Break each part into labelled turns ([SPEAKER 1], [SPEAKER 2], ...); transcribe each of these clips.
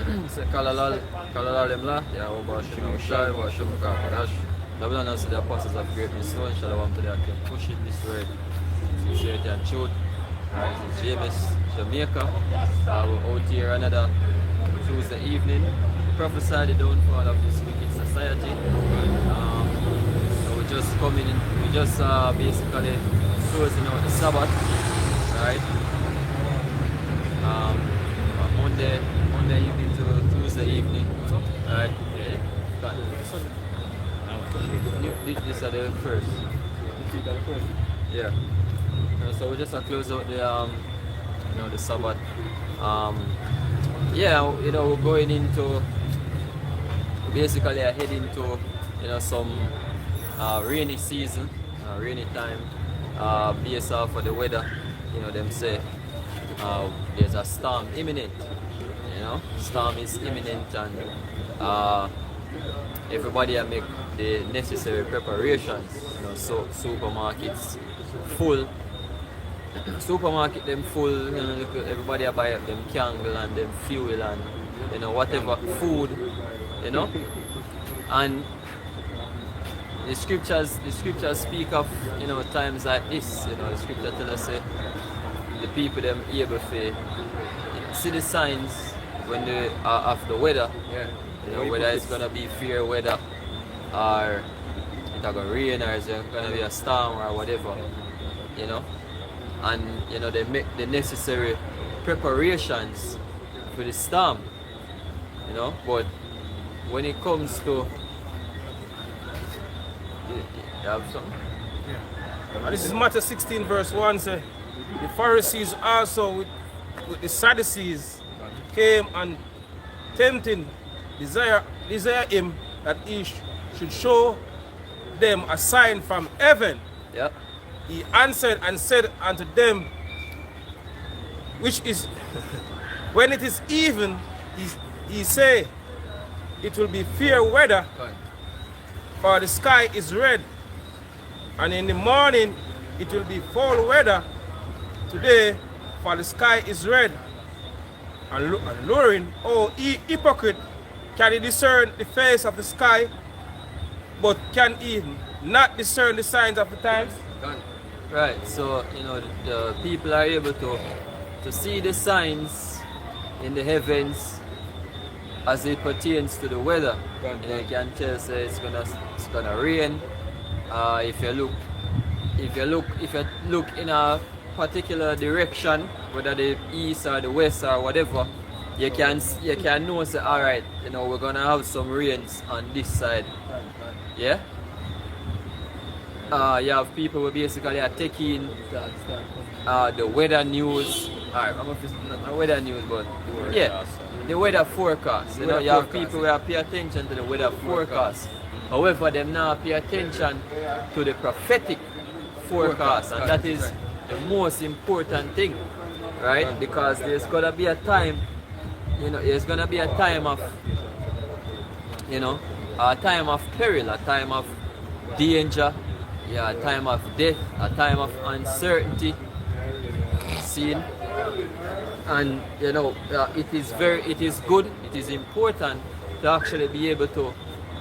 [SPEAKER 1] Se kalalal emla, ya oba shino shai, oba shino kakadash. Babylon also the apostles of greatness, so shalom to the can push it this word. Sincerity and truth. It's James, Jamaica. We're out here another Tuesday evening. Prophesy the downfall of this wicked society. So we're just coming in, we just basically closing out the Sabbath, right? Monday evening to Tuesday evening, right? This are the first. Yeah. So we just close out the the Sabbath. Yeah, we're going into basically heading to some rainy season, rainy time, based off of the weather. Them say there's a storm imminent. Storm is imminent, and everybody make the necessary preparations. So supermarkets full. Supermarket them full. Everybody buy up them candle and them fuel and whatever food. And the scriptures speak of times like this. The scripture tell us the people them able to see the signs when they are of the weather. Whether it's gonna be fair weather or it's gonna rain or it's gonna be a storm or whatever. And they make the necessary preparations for the storm. But when it comes to you have something?
[SPEAKER 2] Yeah. And this is Matthew 16 verse 1 say, the Pharisees also with the Sadducees came and tempting desire him that he should show them a sign from heaven.
[SPEAKER 1] Yep.
[SPEAKER 2] He answered and said unto them, which is when it is even, he say, it will be fair weather, for the sky is red, and in the morning it will be foul weather. Today, for the sky is red and luring. Oh, hypocrite, can he discern the face of the sky, but can he not discern the signs of the times?
[SPEAKER 1] Right, so the people are able to see the signs in the heavens as it pertains to the weather. You can tell say it's gonna rain. If you look in a particular direction, whether the east or the west or whatever, you can know say alright, we're gonna have some rains on this side. Yeah? You have people who basically are taking the weather news. Alright, not weather news, but yeah, the weather forecast. You have people who pay attention to the weather forecast. However, them now pay attention to the prophetic forecast, and that is the most important thing, right? Because there's gonna be a time, there's gonna be a time of, a time of peril, a time of danger. Yeah, a time of death, a time of uncertainty, seen, and it is good, it is important to actually be able to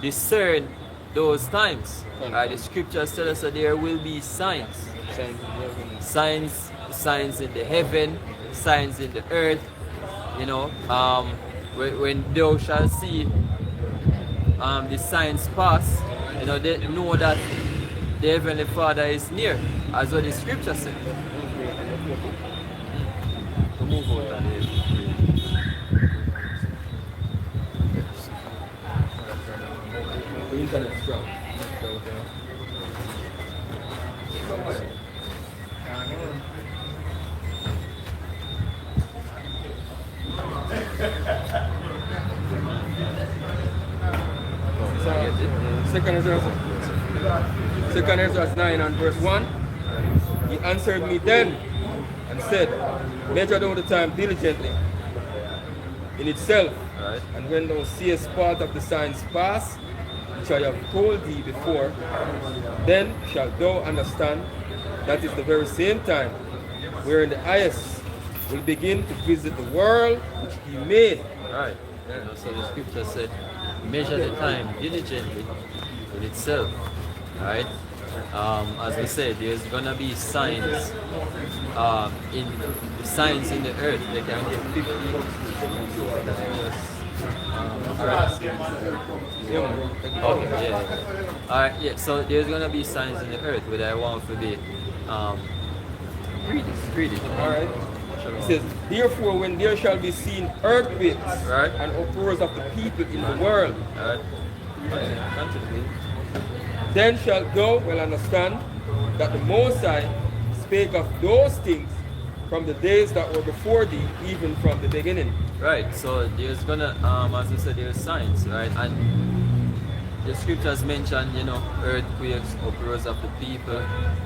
[SPEAKER 1] discern those times. The scriptures tell us that there will be signs in the heaven, signs in the earth. When thou shalt see the signs pass, they know that the Heavenly Father is near, as what the scripture says. To move out the internet strong.
[SPEAKER 3] Second Ezra 9 and verse 1. He answered me then and said, measure down the time diligently in itself,
[SPEAKER 1] Right.
[SPEAKER 3] and when thou seest part of the signs pass, which I have told thee before, then shalt thou understand that is the very same time wherein the highest will begin to visit the world which he made.
[SPEAKER 1] Right. You know, so the scripture said, measure the time diligently in itself. Right? As we said, there's gonna be signs in signs in the earth. They can get 50. Okay, yeah. Alright, yeah. So there's gonna be signs in the earth where I want to be read it.
[SPEAKER 3] Alright. It says, therefore when there shall be seen earthquakes
[SPEAKER 1] Right.
[SPEAKER 3] and uproars of the people in the world,
[SPEAKER 1] Alright. Continue.
[SPEAKER 3] then shall thou well understand that the Most High spake of those things from the days that were before thee, even from the beginning.
[SPEAKER 1] Right, so there's gonna, as we said, there's signs, right? And the scriptures mention, you know, earthquakes, uproars of the people,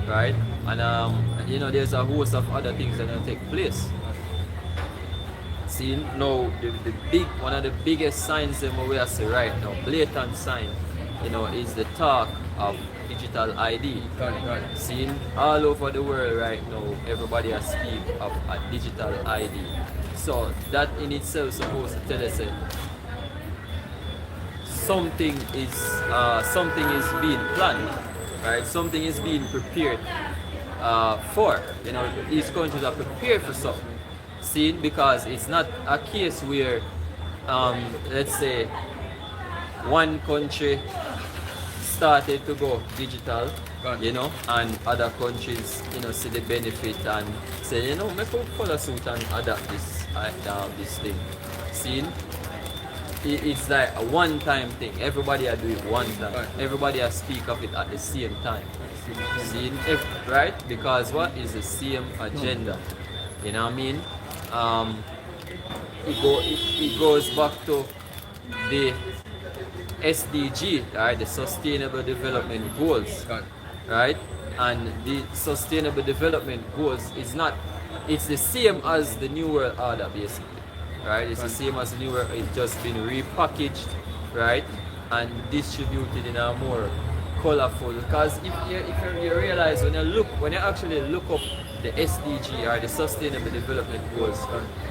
[SPEAKER 1] right? And, you know, there's a host of other things that are gonna take place. See, now, one of the biggest signs that we are seeing right now, blatant sign, you know, is the talk of digital ID. Seen all over the world right now, everybody has speak of a digital ID. So that in itself is supposed to tell us that something is being planned, right? Something is being prepared for. You know, these countries are prepared for something. Seen, because it's not a case where, let's say, one country started to go digital, you know, and other countries, you know, see the benefit and say, you know, make us follow suit and adapt this thing. See, it's like a one-time thing. Everybody are doing it one time. Everybody are speak of it at the same time. See, right? Because what is the same agenda? You know what I mean? It goes back to the SDG, right? The Sustainable Development Goals, right? And the Sustainable Development Goals is not, it's the same as the New World Order basically, right? It's the same as the New World, it's just been repackaged, right? And distributed in a more colorful, because if you realize when you actually look up the SDG or the Sustainable Development Goals,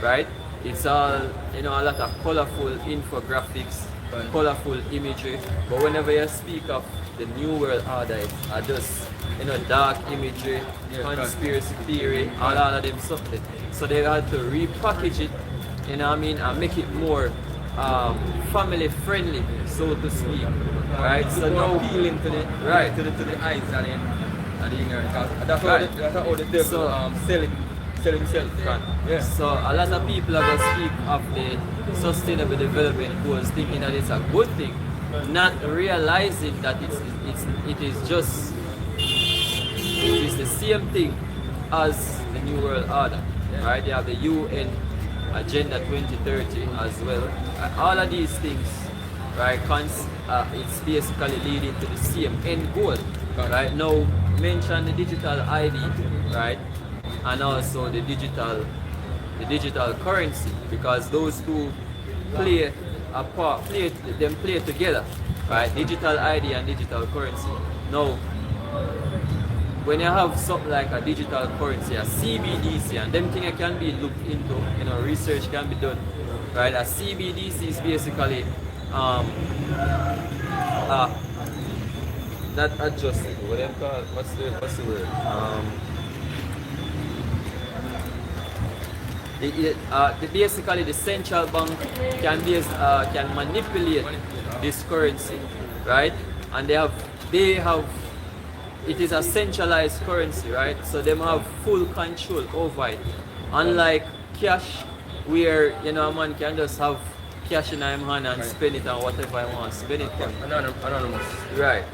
[SPEAKER 1] right? It's all, you know, a lot of colorful infographics, colorful imagery, but whenever you speak of the New World Order, it's just, you know, dark imagery, conspiracy theory, all of them stuff. So they had to repackage it, you know what I mean, and make it more family friendly, so to speak, right? So now
[SPEAKER 3] appealing to the
[SPEAKER 1] right
[SPEAKER 3] to the eyes and the ignorant. That's how the devil sell himself.
[SPEAKER 1] Yeah. So a lot of people are going to speak of the Sustainable Development Goals thinking that it's a good thing, not realizing that it is the same thing as the New World Order, right? They have the UN Agenda 2030 as well. All of these things, right? It's basically leading to the same end goal, right? Now mention the digital ID, right? And also the digital currency, because those two play together, right? Digital ID and digital currency. Now, when you have something like a digital currency, a CBDC, and them things can be looked into, you know, research can be done, right? A CBDC is basically not adjusted. What do you call it? What's the word? Basically, the central bank can manipulate this currency, right? And they have it is a centralized currency, right? So they have full control over it. Unlike cash, where, you know, a man can just have cash in his hand and spend it on whatever he wants to spend it on.
[SPEAKER 3] Anonymous.
[SPEAKER 1] Right.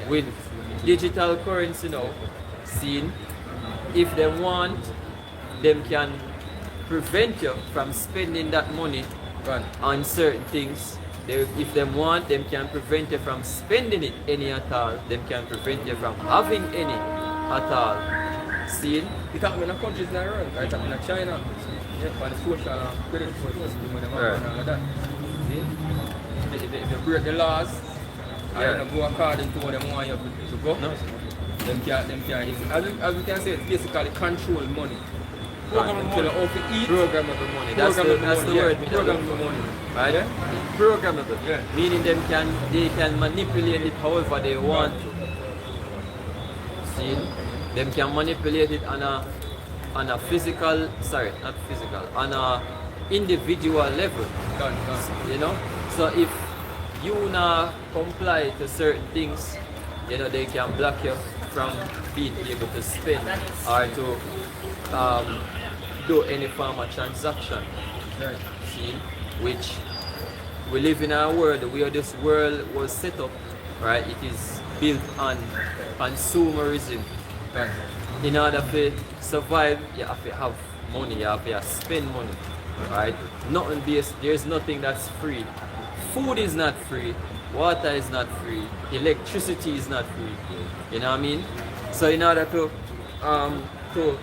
[SPEAKER 1] With digital currency now, seen, if they want, them can prevent you from spending that money on certain things. If they want, them can prevent you from spending it any at all. Them can prevent you from having any at all. See?
[SPEAKER 3] It happens in countries in Iran, right? It happens in China. Yeah, on the social credit system and all of that. See? If you break the laws, and you go according to what they want you to go, them can't, as we can say, it's basically control money.
[SPEAKER 2] Programmable
[SPEAKER 3] How to eat.
[SPEAKER 1] Programmable money. That's the word.
[SPEAKER 3] Programmable money.
[SPEAKER 1] Right?
[SPEAKER 3] Yeah.
[SPEAKER 1] Programmable.
[SPEAKER 3] Yeah.
[SPEAKER 1] Meaning they can manipulate it however they want to. See? Them can manipulate it on a physical, not physical, on a individual level. You know? So if you not comply to certain things, you know, they can block you from being able to spend or to do any form of transaction.
[SPEAKER 3] Right.
[SPEAKER 1] See? Which we live in a world where this world was set up, right? It is built on consumerism.
[SPEAKER 3] Right.
[SPEAKER 1] In order to survive, you have to have money, you have to spend money, right? There's nothing that's free. Food is not free, water is not free, electricity is not free. You know what I mean? So in order to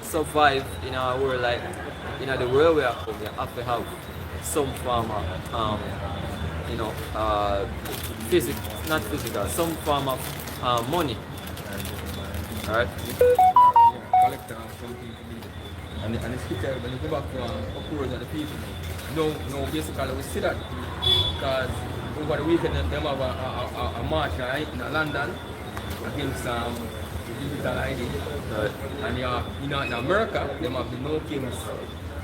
[SPEAKER 1] survive in our world, like the world we are from, you have to have some form of not physical, some form of money. Alright?
[SPEAKER 3] Collector and something to be there. And the scripture, when you go back to uproars of the people, no, basically we see that because over the weekend them have a march right, in London against the digital ID.
[SPEAKER 1] Right.
[SPEAKER 3] And in America, them have the no kings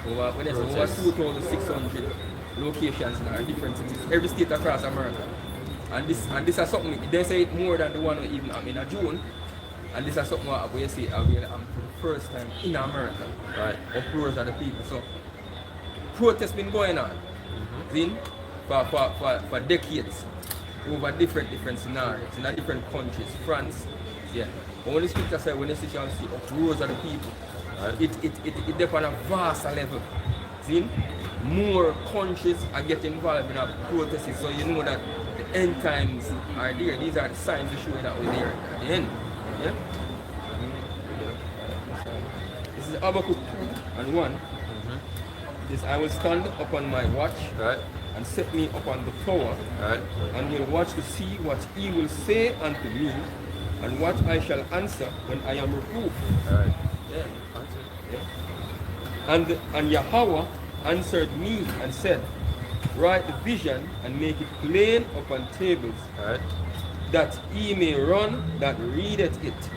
[SPEAKER 3] over 2,600 locations in our different cities, every state across America. And this is something, they say it more than the one even in June. And this is something what we see for the first time in America, right? Uproars of the people. So protests been going on, for decades over different scenarios in different countries. France, yeah. But when the scripture says when you see uproars of the people, right, it depends on a vast level. See? More countries are getting involved in protests, so you know that the end times are there. These are the signs to show that we're there at the end. Yeah? This is Habakkuk 2:1. This I will stand upon my watch,
[SPEAKER 1] Right.
[SPEAKER 3] and set me upon the tower,
[SPEAKER 1] Right.
[SPEAKER 3] and will watch to see what he will say unto me, and what I shall answer when I am reproved.
[SPEAKER 1] Alright.
[SPEAKER 3] Yeah. And Yahweh answered me and said, write the vision and make it plain upon tables,
[SPEAKER 1] Alright.
[SPEAKER 3] that he may run that readeth it.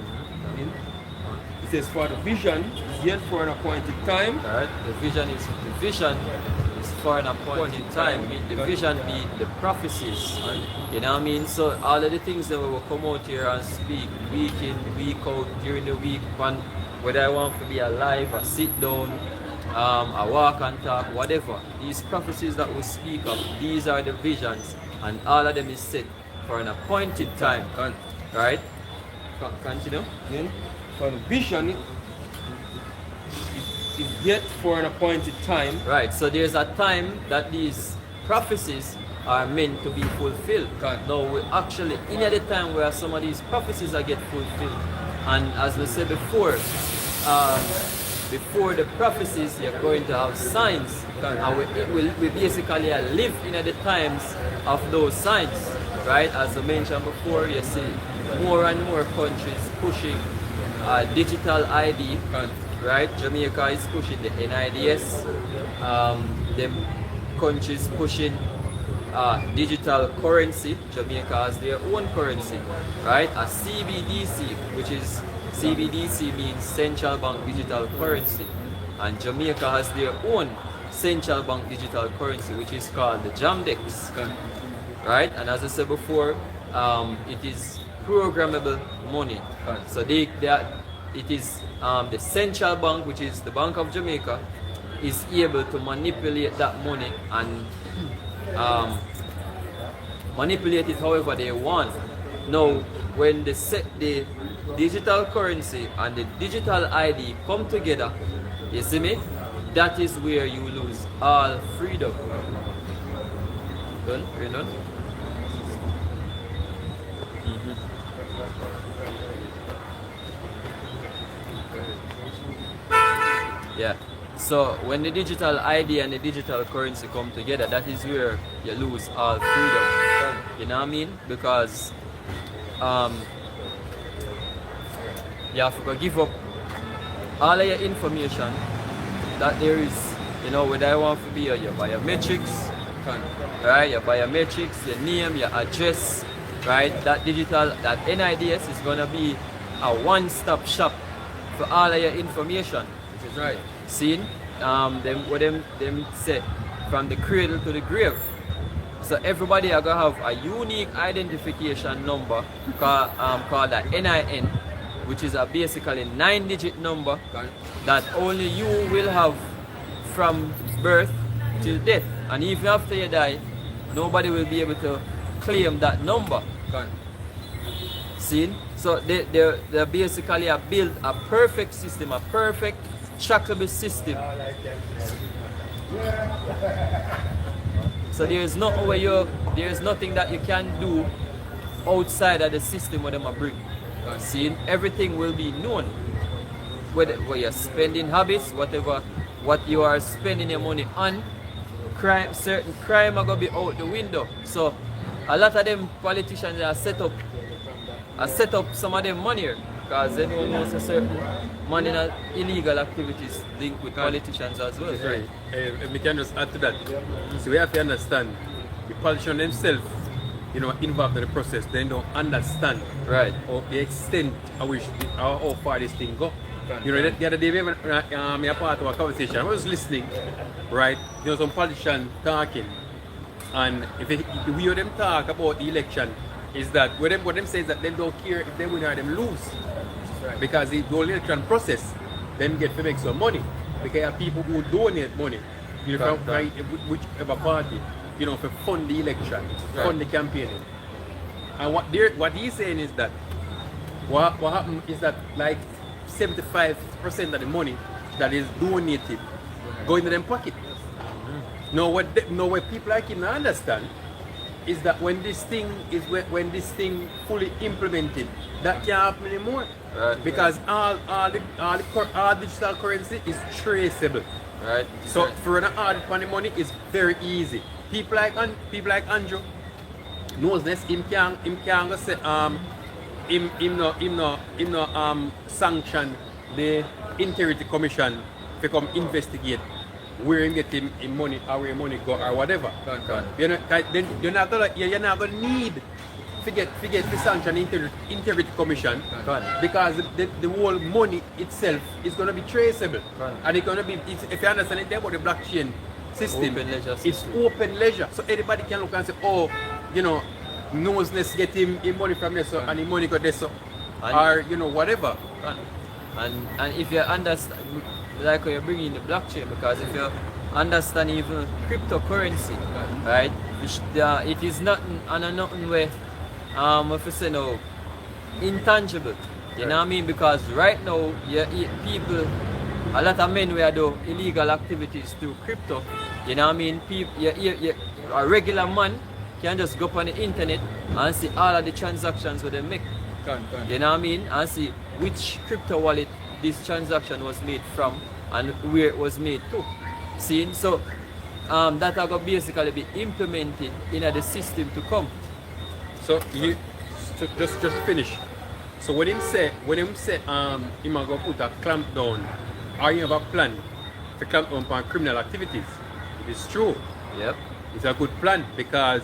[SPEAKER 3] It says, for the vision is yet for an appointed time.
[SPEAKER 1] Alright. The vision is for an appointed time. The vision be the prophecies. You know what I mean? So all of the things that we will come out here and speak week in, week out, during the week, whether I want to be alive or sit down, I walk and talk, whatever. These prophecies that we speak of, these are the visions, and all of them is set for an appointed time. Right? Continue.
[SPEAKER 3] Then, for the vision is yet for an appointed time.
[SPEAKER 1] Right, so there's a time that these prophecies are meant to be fulfilled. Now, we actually, in the time where some of these prophecies are get fulfilled, and as we said before, before the prophecies, you're going to have signs, and we basically live in the times of those signs, right? As I mentioned before, you see more and more countries pushing digital ID, right? Jamaica is pushing the NIDS, them countries pushing digital currency. Jamaica has their own currency, right? A CBDC, which is CBDC means Central Bank Digital Currency, and Jamaica has their own Central Bank Digital Currency, which is called the JAMDEX, right? And as I said before, it is programmable money. So it is the Central Bank, which is the Bank of Jamaica, is able to manipulate that money and manipulate it however they want. Now, when the digital currency and the digital ID come together, you see me? That is where you lose all freedom. Done? We're done? Yeah. So when the digital ID and the digital currency come together, that is where you lose all freedom. You know what I mean? Because you have to give up all of your information that there is, you know, whether you want to be your biometrics, right? Your biometrics, your name, your address, right? That digital, that NIDS is gonna be a one-stop shop for all of your information.
[SPEAKER 3] Which is right.
[SPEAKER 1] Seen? Them say from the cradle to the grave. So everybody are gonna have a unique identification number called that NIN, which is a basically 9-digit number that only you will have from birth till death. And even after you die, nobody will be able to claim that number. Seen? So they basically have built a perfect system, a perfect trackable system. So there is nothing that you can do outside of the system where them are bring. Seeing everything will be known. Where your spending habits, whatever, what you are spending your money on, certain crime are gonna be out the window. So a lot of them politicians are set up some of them money here, because they don't know certain money in illegal activities linked with politicians as well.
[SPEAKER 4] Right. We can just add to that. So we have to understand the politicians themselves, you know, involved in the process. They don't understand,
[SPEAKER 1] Right.
[SPEAKER 4] or the extent how far this thing go. You know, the other day we were a part of a conversation. I was listening, right? You know, some politicians talking, and the way them talk about the election is that what them say is that they don't care if they win or them lose,
[SPEAKER 3] Right.
[SPEAKER 4] because the whole election process, them get to make some money, because there are people who donate money, you know, from whichever party, you know, for fund the election, fund the campaigning. And what he's saying is that what happened is that like 75% of the money that is donated go into them pocket. Now what people like him understand is that when this thing fully implemented, that can't happen anymore.
[SPEAKER 1] Right.
[SPEAKER 4] Because all digital currency is traceable.
[SPEAKER 1] Right.
[SPEAKER 4] So for an audit on the money is very easy. People like Andrew knows this. Him can go say him no sanction the Integrity Commission to come investigate where him get him money or where money go or whatever. You know, then you're not gonna need to get the sanction Integrity Commission because the whole money itself is gonna be traceable. And it's gonna be, if you understand it, about the blockchain system,
[SPEAKER 1] Open ledger
[SPEAKER 4] it's
[SPEAKER 1] system.
[SPEAKER 4] open ledger. So anybody can look and say, oh, you know, Noseness get him money from this so, and his money got this so, or you know, whatever.
[SPEAKER 1] And if you understand, like how you bring in the blockchain, because if you understand even cryptocurrency, right, it is nothing and nothing where if you say no, intangible. You know what I mean? Because right now people, a lot of men where do illegal activities through crypto. You know what I mean? A regular man can just go up on the internet and see all of the transactions that they make. You know what I mean? And see which crypto wallet this transaction was made from and where it was made to. See? So that are going to basically be implemented in the system to come.
[SPEAKER 4] So just to finish. So when him say him a go put a clamp down, or you have a plan to clamp down on criminal activities, it is true.
[SPEAKER 1] Yep.
[SPEAKER 4] It's a good plan because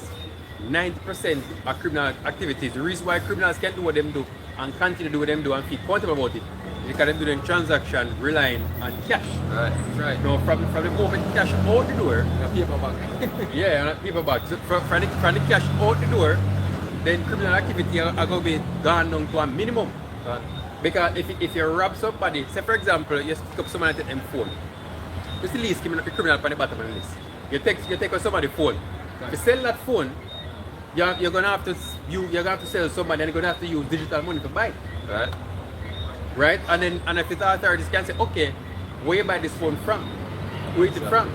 [SPEAKER 4] 90% of criminal activities, the reason why criminals can do what them do and continue to do what them do and feel comfortable about it is because they do them transaction relying on cash.
[SPEAKER 1] Right.
[SPEAKER 4] Now from the moment cash out the door,
[SPEAKER 3] A paper bag.
[SPEAKER 4] yeah, and people back. So from the cash out the door, then criminal activity are going to be gone down to a minimum. Because if you rob somebody, say for example, you pick up somebody and take them phone. It's the least criminal on the bottom of the list. You take somebody's phone. If you sell that phone, you're gonna have to sell somebody and you're gonna have to use digital money to buy it. Right? And if the authorities can say, okay, where you buy this phone from? Where is it from?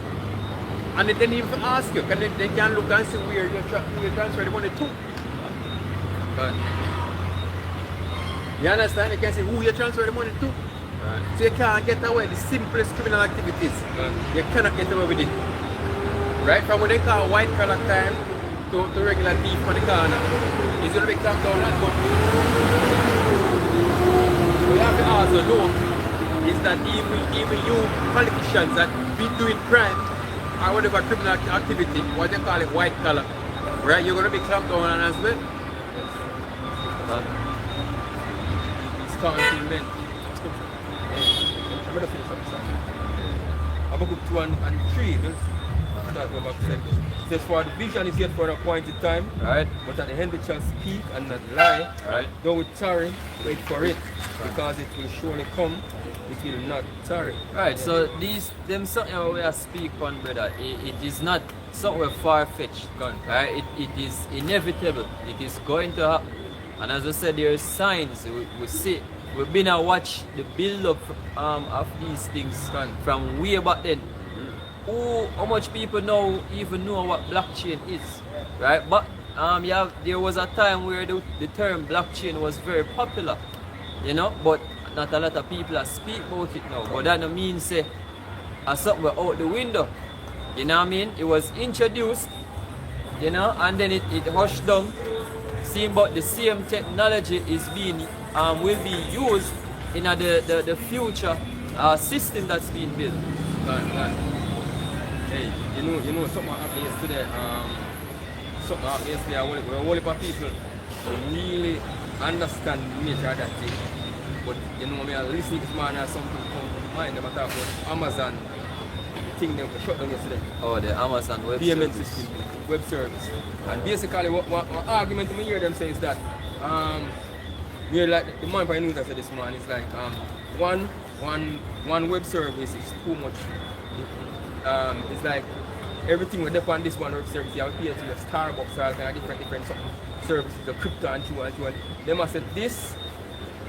[SPEAKER 4] And they didn't even ask you, they can look and see where you transfer the money to. You understand? You can say who you transfer the money to. So you can't get away the simplest criminal activities. You cannot get away with it. Right? From when they call white collar crime to regular thief on the corner, it's going to be clamped down as well. We have to also know is that even you politicians that be doing crime or whatever criminal activity, what they call it white collar, right? You're gonna be clamped down on as well.
[SPEAKER 3] It's concealment. I'm gonna finish up something. I'm gonna go 2 and 3. Start go back to them. It says, for the vision is yet for an appointed time,
[SPEAKER 1] Right?
[SPEAKER 3] but at the end it shall speak and not lie.
[SPEAKER 1] Right.
[SPEAKER 3] Though it tarry, wait for it, because it will surely come, it will not tarry.
[SPEAKER 1] Right, so them something we are speak on, brother, it is not somewhere far-fetched, right? It is inevitable, it is going to happen. And as I said, there are signs, we see, we've been to watch the build-up of these things from way back then. How much people now even know what blockchain is, right? But there was a time where the term blockchain was very popular, you know, but not a lot of people are speak about it now. But that don't mean say something out the window, you know what I mean? It was introduced, you know, and then it hushed down. Seeing but the same technology is being will be used in the future system that's being built.
[SPEAKER 3] Hey, you know something happened yesterday. Something happened yesterday. A whole heap of people really understand the nature of that thing. But you know, I listen to this man and something come to mind. They talk about Amazon thing they shut down yesterday.
[SPEAKER 1] Oh, the Amazon web
[SPEAKER 3] payment
[SPEAKER 1] service.
[SPEAKER 3] system, web service. And basically, what argument I hear them say is that we're like the man by news that said this man is like one web service is too much. It's like everything we depend on this one web service. You have to pay to your Starbucks or kind of different services, the crypto and so. They must say this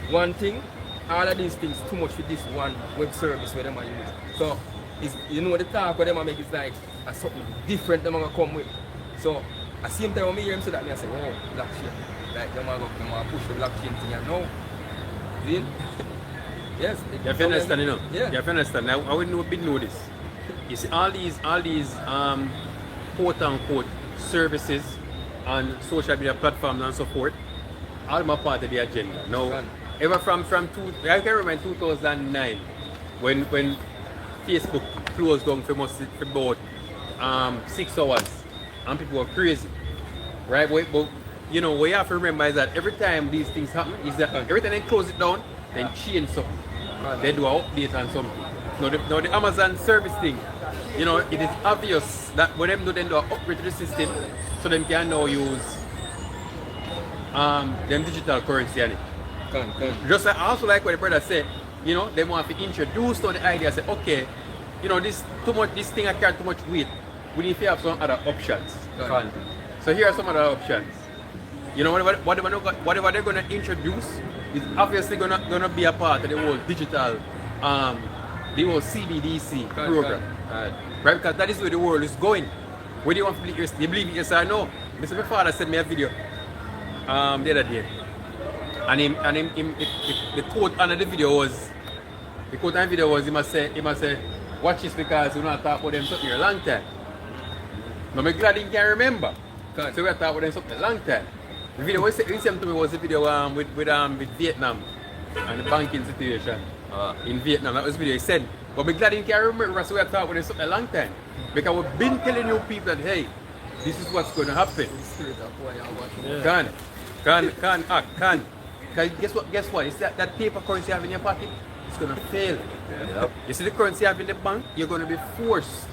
[SPEAKER 3] one thing, all of these things too much for this one web service where they might use. So it's, you know the talk what they might make is like something different they might come with. So at the same time when I hear them say that, I say, oh, blockchain. Like they might push the blockchain thing and now. See? Yes.
[SPEAKER 4] You have to understand, you know.
[SPEAKER 3] Yeah.
[SPEAKER 4] You have to understand. I wouldn't know this. You see, all these quote unquote services on social media platforms and so forth, all of them are part of the agenda. Now, ever from I can remember in 2009 when Facebook closed down for about 6 hours and people were crazy, right? But you know what you have to remember is that every time these things happen, is that every time they close it down, then change something. They do an update on something. Now the Amazon service thing, you know, it is obvious that when them do an upgrade to the system, so them can now use them digital currency on it. Just like, also like what the brother said, you know, they want to introduce to the idea, say, okay, you know, this thing I carry too much weight. We need to have some other options. So here are some other options. You know, whatever they're gonna introduce is obviously gonna be a part of the whole digital, the whole CBDC program, right? Because that is where the world is going. Where do you want to believe? You believe it, yes or no? Mr. My father sent me a video the other day, and the quote under the video was, he must say, watch this because we're not talking about them something a long time. Now I'm glad he can remember. So we're talking about them something a long time. The video he sent to me was the video with Vietnam and the banking situation in Vietnam. That was the video he sent. But I'm glad he can remember, so we're talking about them something a long time. Because we've been telling you people that, hey, this is what's going to happen. Can. Guess what? It's that paper currency you have in your pocket, it's going to fail.
[SPEAKER 1] Yep.
[SPEAKER 4] You see the currency you have in the bank, you're going to be forced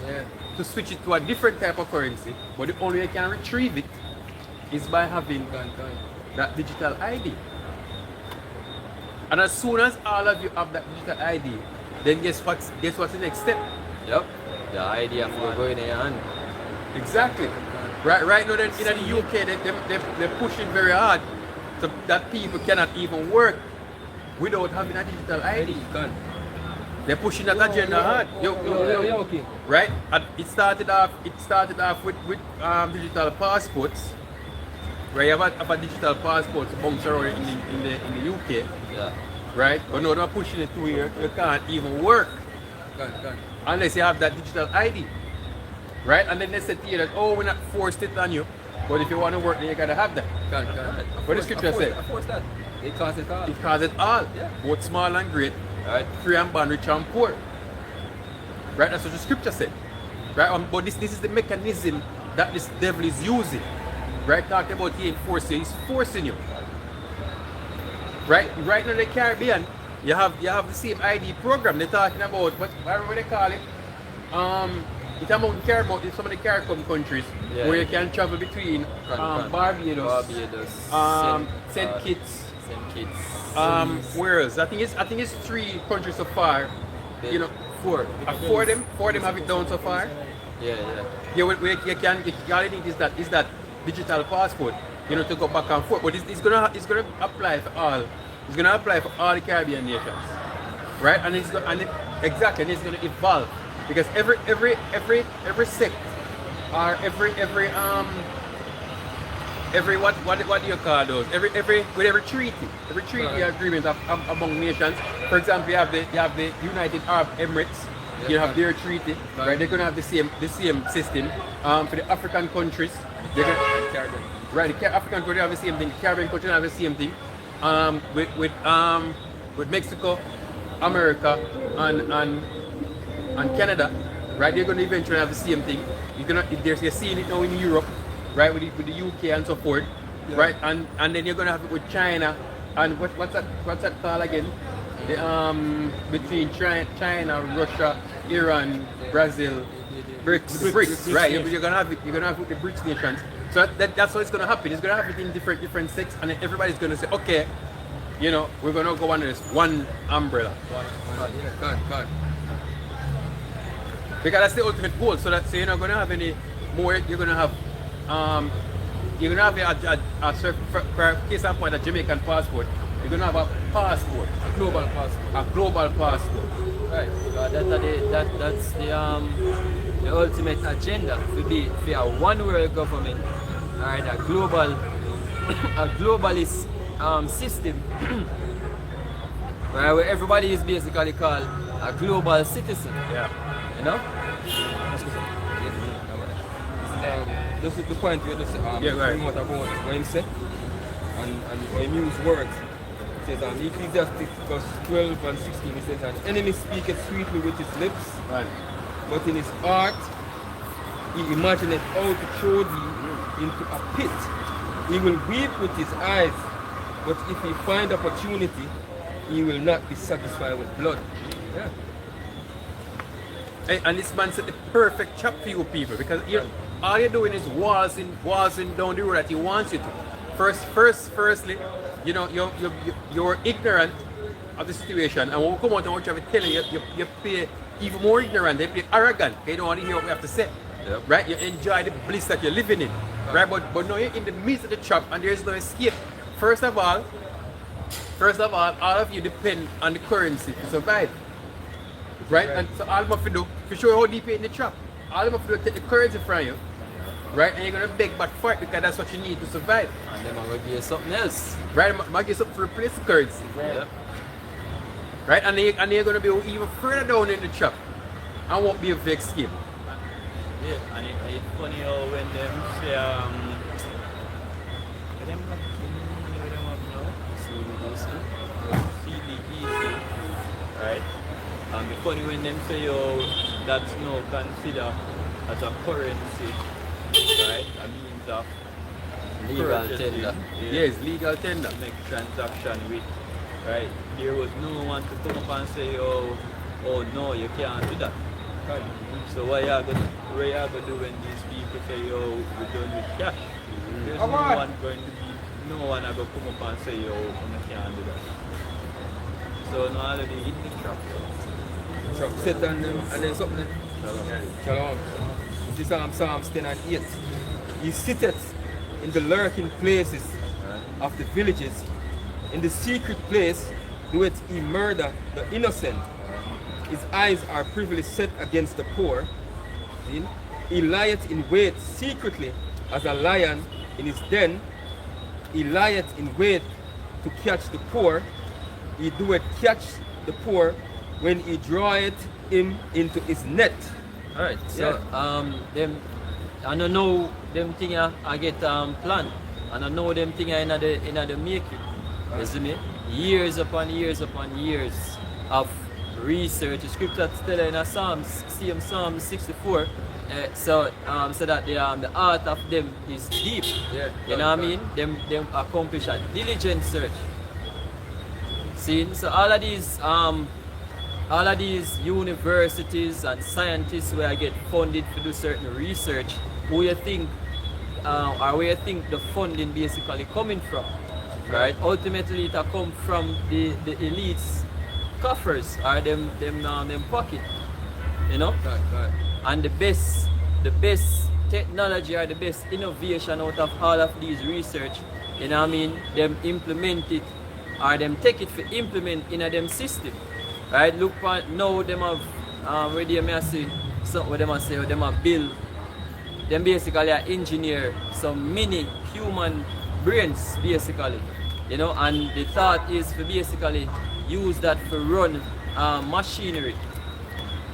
[SPEAKER 4] to switch it to a different type of currency. But the only way you can retrieve it is by having that digital ID. And as soon as all of you have that digital ID, then guess what's the next step?
[SPEAKER 1] Yep. The idea for going in your hand.
[SPEAKER 4] Exactly. Right now in the UK, they're pushing very hard so that people cannot even work without having a digital ID. They're pushing that agenda hard.
[SPEAKER 3] Okay.
[SPEAKER 4] Right? And it started off with digital passports. Where you have a digital passport to bounce around in the UK.
[SPEAKER 1] Yeah.
[SPEAKER 4] Right? But now they're pushing it to where you can't even work. Unless you have that digital ID. Right? And then they said to you that, oh, we're not forced it on you. But if you want to work, then you gotta have that. What the scripture say?
[SPEAKER 3] Of course that. It causes it all.
[SPEAKER 4] It causes it all.
[SPEAKER 3] Yeah.
[SPEAKER 4] Both small and great
[SPEAKER 1] Right?
[SPEAKER 4] free and bond, rich and poor. Right? That's what the scripture said. Right? But this is the mechanism that this devil is using. Right? Talking about he enforcing, he's forcing you. Right? Right now in the Caribbean, you have the same ID program. They're talking about what they call it. It's about Caribbean, some of the Caribbean countries where you can travel between Barbados, St. Kitts. Where else? I think it's 3 countries so far. You know, 4 of them have it done so far.
[SPEAKER 1] Yeah.
[SPEAKER 4] Yeah, where you can. The only thing is that digital passport. You know, to go back and forth. But it's gonna apply for all. It's gonna apply for all the Caribbean nations, right? And it's gonna evolve because every sect or every what do you call those? Every treaty agreement among nations. For example, you have the United Arab Emirates. You have their treaty, right? They're gonna have the same system. For the African countries, they're gonna, right? The African countries have the same thing. The Caribbean countries have the same thing. With Mexico, America, and Canada, right? They're gonna eventually have the same thing. You're seeing it now in Europe, right? With the UK and so forth, right? And then you're gonna have it with China and what's that called again? The between China, Russia, Iran, Brazil, BRICS, right? You're gonna have it with the BRICS nations. So that's how it's gonna happen. It's gonna happen in different sects, and then everybody's gonna say, okay, you know, we're gonna go under this one umbrella.
[SPEAKER 3] God.
[SPEAKER 4] Because that's the ultimate goal. So you're not gonna have any more. You're gonna have a certain, for case in point, a Jamaican passport. You're gonna have a passport,
[SPEAKER 3] A global passport.
[SPEAKER 4] a global passport.
[SPEAKER 1] Right. That's the ultimate agenda to be for a one world government, alright, a globalist system right, where everybody is basically called a global citizen.
[SPEAKER 4] Yeah.
[SPEAKER 1] You know?
[SPEAKER 3] This is the point where this
[SPEAKER 4] right.
[SPEAKER 3] what he said and when he used words. It says Ecclesiastes 12 and 16 it says, an enemy speaketh sweetly with his lips,
[SPEAKER 4] Right.
[SPEAKER 3] but in his heart he imagineth how to throw thee into a pit. He will weep with his eyes, but if he find opportunity, he will not be satisfied with blood. Yeah.
[SPEAKER 4] And this man set the perfect trap for you people because all you're doing is waltzing down the road that he wants you to. Firstly, you know, you're ignorant of the situation, and when we come out and what you have to tell you play even more ignorant, they play arrogant, they don't want to hear what we have to say.
[SPEAKER 1] Yep.
[SPEAKER 4] Right? You enjoy the bliss that you're living in. Right? But now you're in the midst of the trap and there's no escape. First of all, all of you depend on the currency to survive. Right? And so all you have to do, to show you how deep you're in the trap, all you have to do is take the currency from you. Right? And you're gonna beg back for it because that's what you need to survive.
[SPEAKER 1] And then I'm gonna give you something else.
[SPEAKER 4] Right? I'm gonna give something to replace the currency.
[SPEAKER 1] Yeah.
[SPEAKER 4] Right? And you're gonna be even further down in the trap and won't be able to escape.
[SPEAKER 5] Yeah, and it's funny how when them say, them CBEC, right? And it's funny when them say, yo, that's no consider as a currency, right? A means of
[SPEAKER 1] Legal
[SPEAKER 5] purchasing,
[SPEAKER 1] tender.
[SPEAKER 4] Yes, legal tender.
[SPEAKER 5] make transaction with, right? There was no one to come up and say, oh no, you can't do that. Right? So what you are gonna do when these people say, yo, we're done with cash? There's no one going to be, no one are gonna come up and say, yo, you can't do that. So no already hit the trap.
[SPEAKER 3] So sit and then something. Shalom. This is Psalms 10 and 8. He sitteth in the lurking places of the villages. In the secret place doeth he murder the innocent. His eyes are privily set against the poor. He lieth in wait secretly as a lion in his den. He lieth in wait to catch the poor. He doeth catch the poor when he draweth him into his net.
[SPEAKER 1] Alright, so them I don't know them thing I get planned. And I know them thing in the making. You see me? Years upon years upon years. of research. The scripture tell in a Psalms, same Psalm 64. So that the art of them is deep.
[SPEAKER 3] Yeah,
[SPEAKER 1] You know what I mean? Them accomplish a diligent search. See, so all of these universities and scientists where I get funded to do certain research, who you think or where you think the funding basically coming from, right? Ultimately, it come from the elites' coffers or them pocket, you know.
[SPEAKER 3] Right.
[SPEAKER 1] And the best technology or the best innovation out of all of these research, you know what I mean? Them implement it or them take it for implement in a them system, right? Look for now them have where they may say something where them say them have build. Them basically are engineer some mini human brains basically, you know, and the thought is to basically use that for run machinery,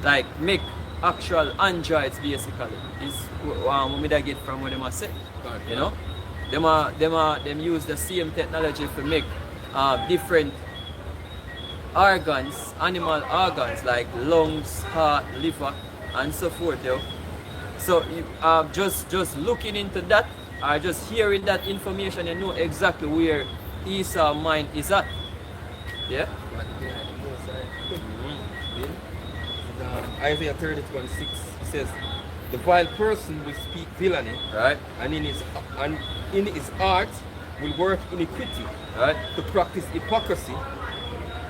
[SPEAKER 1] like make actual androids basically. Is what me that get from what them are say, you know. Them use the same technology to make different organs, animal organs like lungs, heart, liver, and so forth. You know? So just looking into that or just hearing that information, you know exactly where Esau's mind is at. Yeah.
[SPEAKER 3] Isaiah 32:6 says, "The vile person will speak villainy,
[SPEAKER 1] Right.
[SPEAKER 3] and in his heart will work iniquity,
[SPEAKER 1] Right.
[SPEAKER 3] to practice hypocrisy,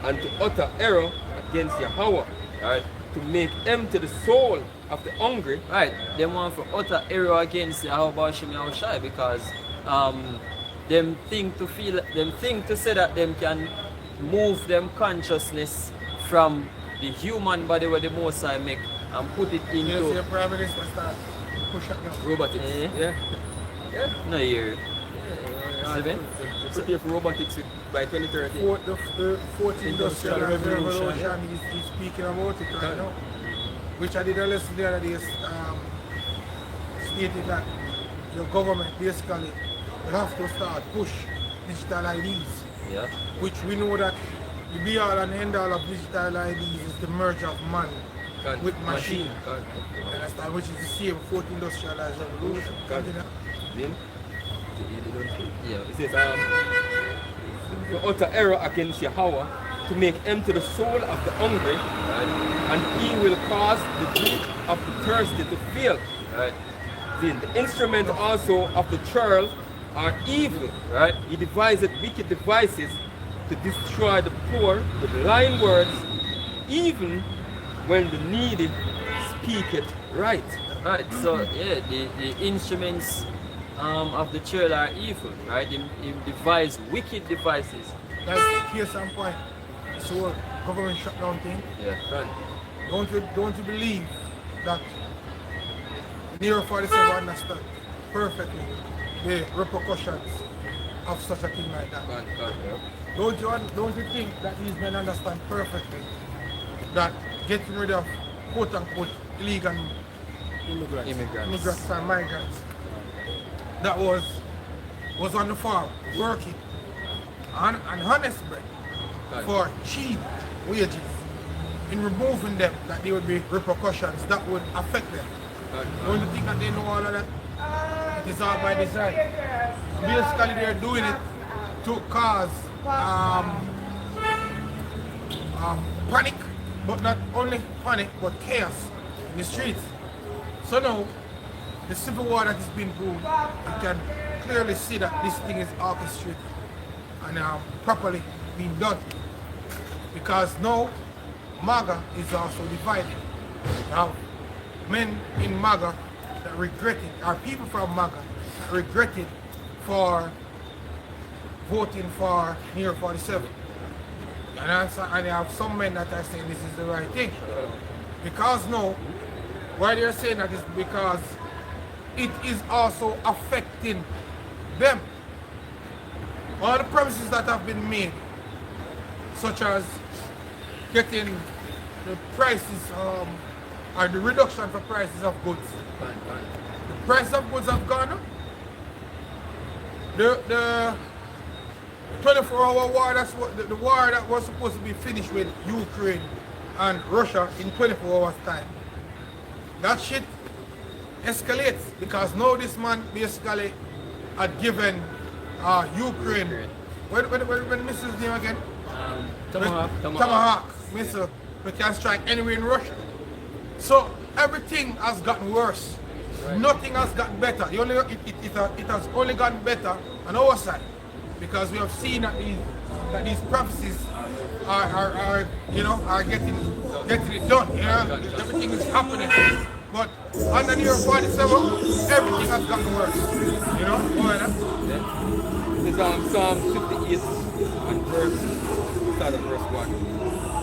[SPEAKER 3] and to utter error against Yahweh,
[SPEAKER 1] Right.
[SPEAKER 3] to make empty the soul of the hungry."
[SPEAKER 1] Right. They want for utter error against Yahweh Shai because them think to say that them can move them consciousness from the human body where the Most High make and put it
[SPEAKER 2] Yes,
[SPEAKER 1] into
[SPEAKER 2] your private minister start push up now.
[SPEAKER 3] Robotics.
[SPEAKER 1] Yeah.
[SPEAKER 3] Yeah.
[SPEAKER 1] no year.
[SPEAKER 3] Yeah. Prepare for robotics by 2030.
[SPEAKER 2] The fourth industrial
[SPEAKER 3] Revolution.
[SPEAKER 2] revolution, he's speaking about it right now. Which I did a lesson the other day, stating that your government basically will have to start push digital IDs,
[SPEAKER 1] Yeah.
[SPEAKER 2] which we know that the be all and end all of digital IDs is the merge of man with machine. You understand? Which is the same fourth industrialized revolution. Continue.
[SPEAKER 3] Then,
[SPEAKER 1] Yeah.
[SPEAKER 3] it says, to utter error against Yahweh, to make empty the soul of the hungry, and he will cause the drink of the thirsty to fail.
[SPEAKER 1] Right.
[SPEAKER 3] Then the instrument also of the churl are evil.
[SPEAKER 1] Right.
[SPEAKER 3] He devised wicked devices to destroy the poor with lying words, even when the needy speak it right.
[SPEAKER 1] Right. So yeah, the instruments of the church are evil. Right. He devised wicked devices.
[SPEAKER 2] That's case and point. So government shutdown thing.
[SPEAKER 1] Yeah.
[SPEAKER 3] Right.
[SPEAKER 2] Don't you believe that Nero 47 understand perfectly the repercussions of such a thing like that? Don't you think that these men understand perfectly that getting rid of quote unquote illegal immigrants and migrants that was on the farm working on honest bread for cheap wages, in removing them, that there would be repercussions that would affect them? Don't you think that they know all of that? It is all by design. Basically they're doing it to cause panic, but not only panic, but chaos in the streets. So now, the civil war that is being brewed, you can clearly see that this thing is orchestrated and properly being done. Because now, MAGA is also divided. Now, men in MAGA that regret it, or people from MAGA that regret it for voting for Nero 47. And you have some men that are saying this is the right thing. Because no, why they're saying that is because it is also affecting them. All the promises that have been made, such as getting the prices, or the reduction for prices of goods. The price of goods have gone up. 24-hour war, that's what the war that was supposed to be finished with Ukraine and Russia in 24 hours time. That shit escalates because now this man basically had given Ukraine, when the missile's name again? Tomahawk missile, we can strike anywhere in Russia. So everything has gotten worse. Right. Nothing has gotten better. It has only gotten better on our side because we have seen that these prophecies are getting it done. You know? Everything is happening. But under the year 47, everything has gotten worse. You know?
[SPEAKER 3] This is Psalm 58 and start at verse 1.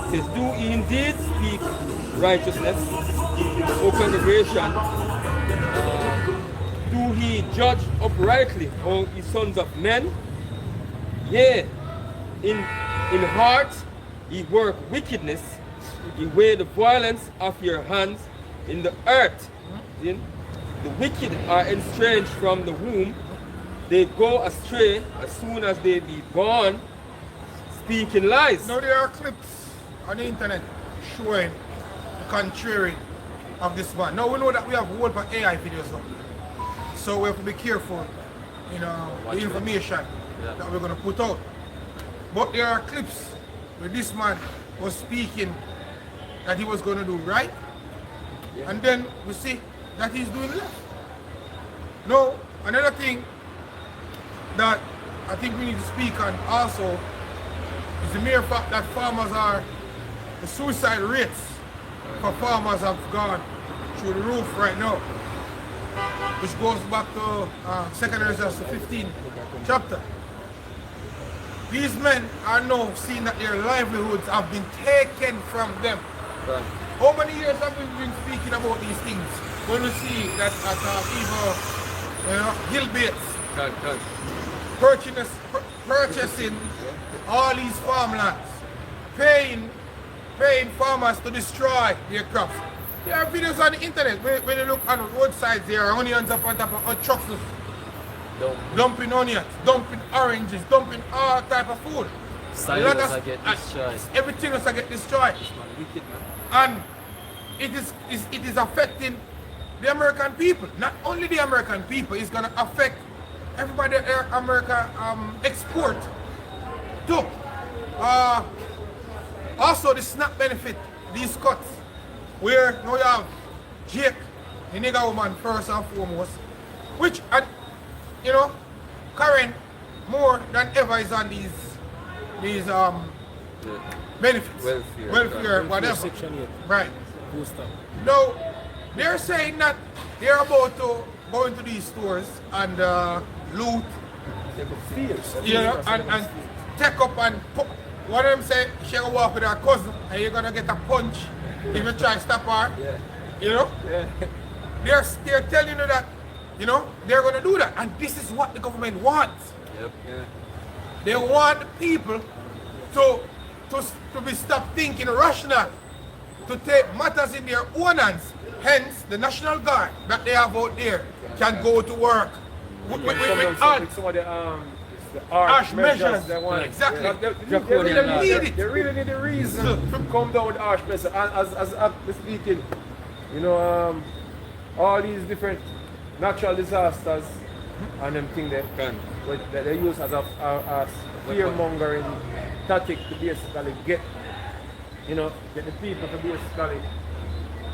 [SPEAKER 3] It says, do he indeed speak righteousness in the whole congregation? Do he judge uprightly among his sons of men? Yea, in heart he work wickedness, he weigh the violence of your hands in the earth. The wicked are estranged from the womb, they go astray as soon as they be born, speaking lies.
[SPEAKER 2] Now there are clips on the internet showing the contrary of this man. Now we know that we have a whole for AI videos now. So we have to be careful in the information that we're going to put out. But there are clips where this man was speaking that he was going to do right, and then we see that he's doing left. Now, another thing that I think we need to speak on also is the mere fact that the suicide rates for farmers have gone through the roof right now, which goes back to 2 Corinthians 15 chapter. These men are now seeing that their livelihoods have been taken from them.
[SPEAKER 3] Right.
[SPEAKER 2] How many years have we been speaking about these things? When we see that at Hill Bates purchasing all these farmlands, paying farmers to destroy their crops. There are videos on the internet when you look on the roadsides, there are onions up on top of trucks, dumping onions, dumping oranges, dumping all type of food.
[SPEAKER 1] Silos get destroyed.
[SPEAKER 2] Everything else get destroyed. And it is affecting the American people. Not only the American people, it's going to affect everybody that America export to. Also the SNAP benefit, these cuts, where now you have Jake, the nigger woman first and foremost, which, Karen more than ever is on these benefits, welfare, whatever. Right. Now, they're saying that they're about to go into these stores and loot, and take up and put. One of them say she gonna walk with her cousin and you're gonna get a punch if you try to stop her.
[SPEAKER 3] Yeah.
[SPEAKER 2] You know? Yeah. They're telling you that, they're gonna do that. And this is what the government wants.
[SPEAKER 3] Yep. Yeah.
[SPEAKER 2] They want the people to be stopped thinking rational, to take matters in their own hands. Hence, the National Guard that they have out there can go to work with
[SPEAKER 6] the harsh measures
[SPEAKER 2] they
[SPEAKER 6] want.
[SPEAKER 2] Exactly.
[SPEAKER 6] They really need a reason to come down with harsh measures. And as I'm speaking, all these different natural disasters and them things they use as a fear-mongering tactic to basically get the people to basically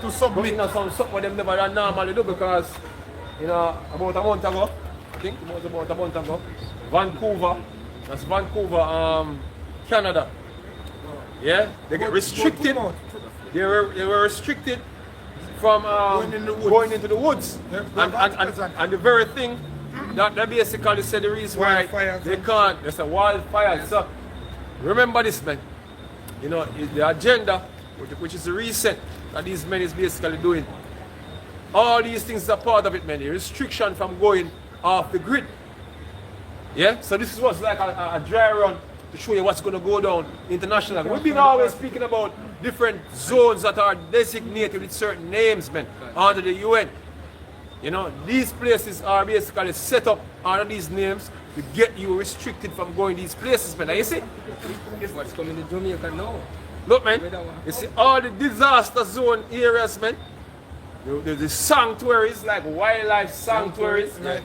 [SPEAKER 2] to submit.
[SPEAKER 6] But something what them never normally do because about a month ago, I think it was about a month ago, Vancouver, Canada. Yeah, they get restricted. They were restricted from going into the woods. And the very thing that basically said the reason why they can't, there's a wildfire. So remember this, man. The agenda, which is the reset that these men is basically doing. All these things are part of it, man. The restriction from going off the grid. Yeah? So this is what's like a dry run to show you what's going to go down internationally. We've been always speaking about different zones that are designated with certain names, man, under the UN. These places are basically set up under these names to get you restricted from going these places, man. You see?
[SPEAKER 3] What's coming to Jamaica now?
[SPEAKER 6] Look, man, you see all the disaster zone areas, man. The sanctuaries, like wildlife sanctuaries,
[SPEAKER 2] Like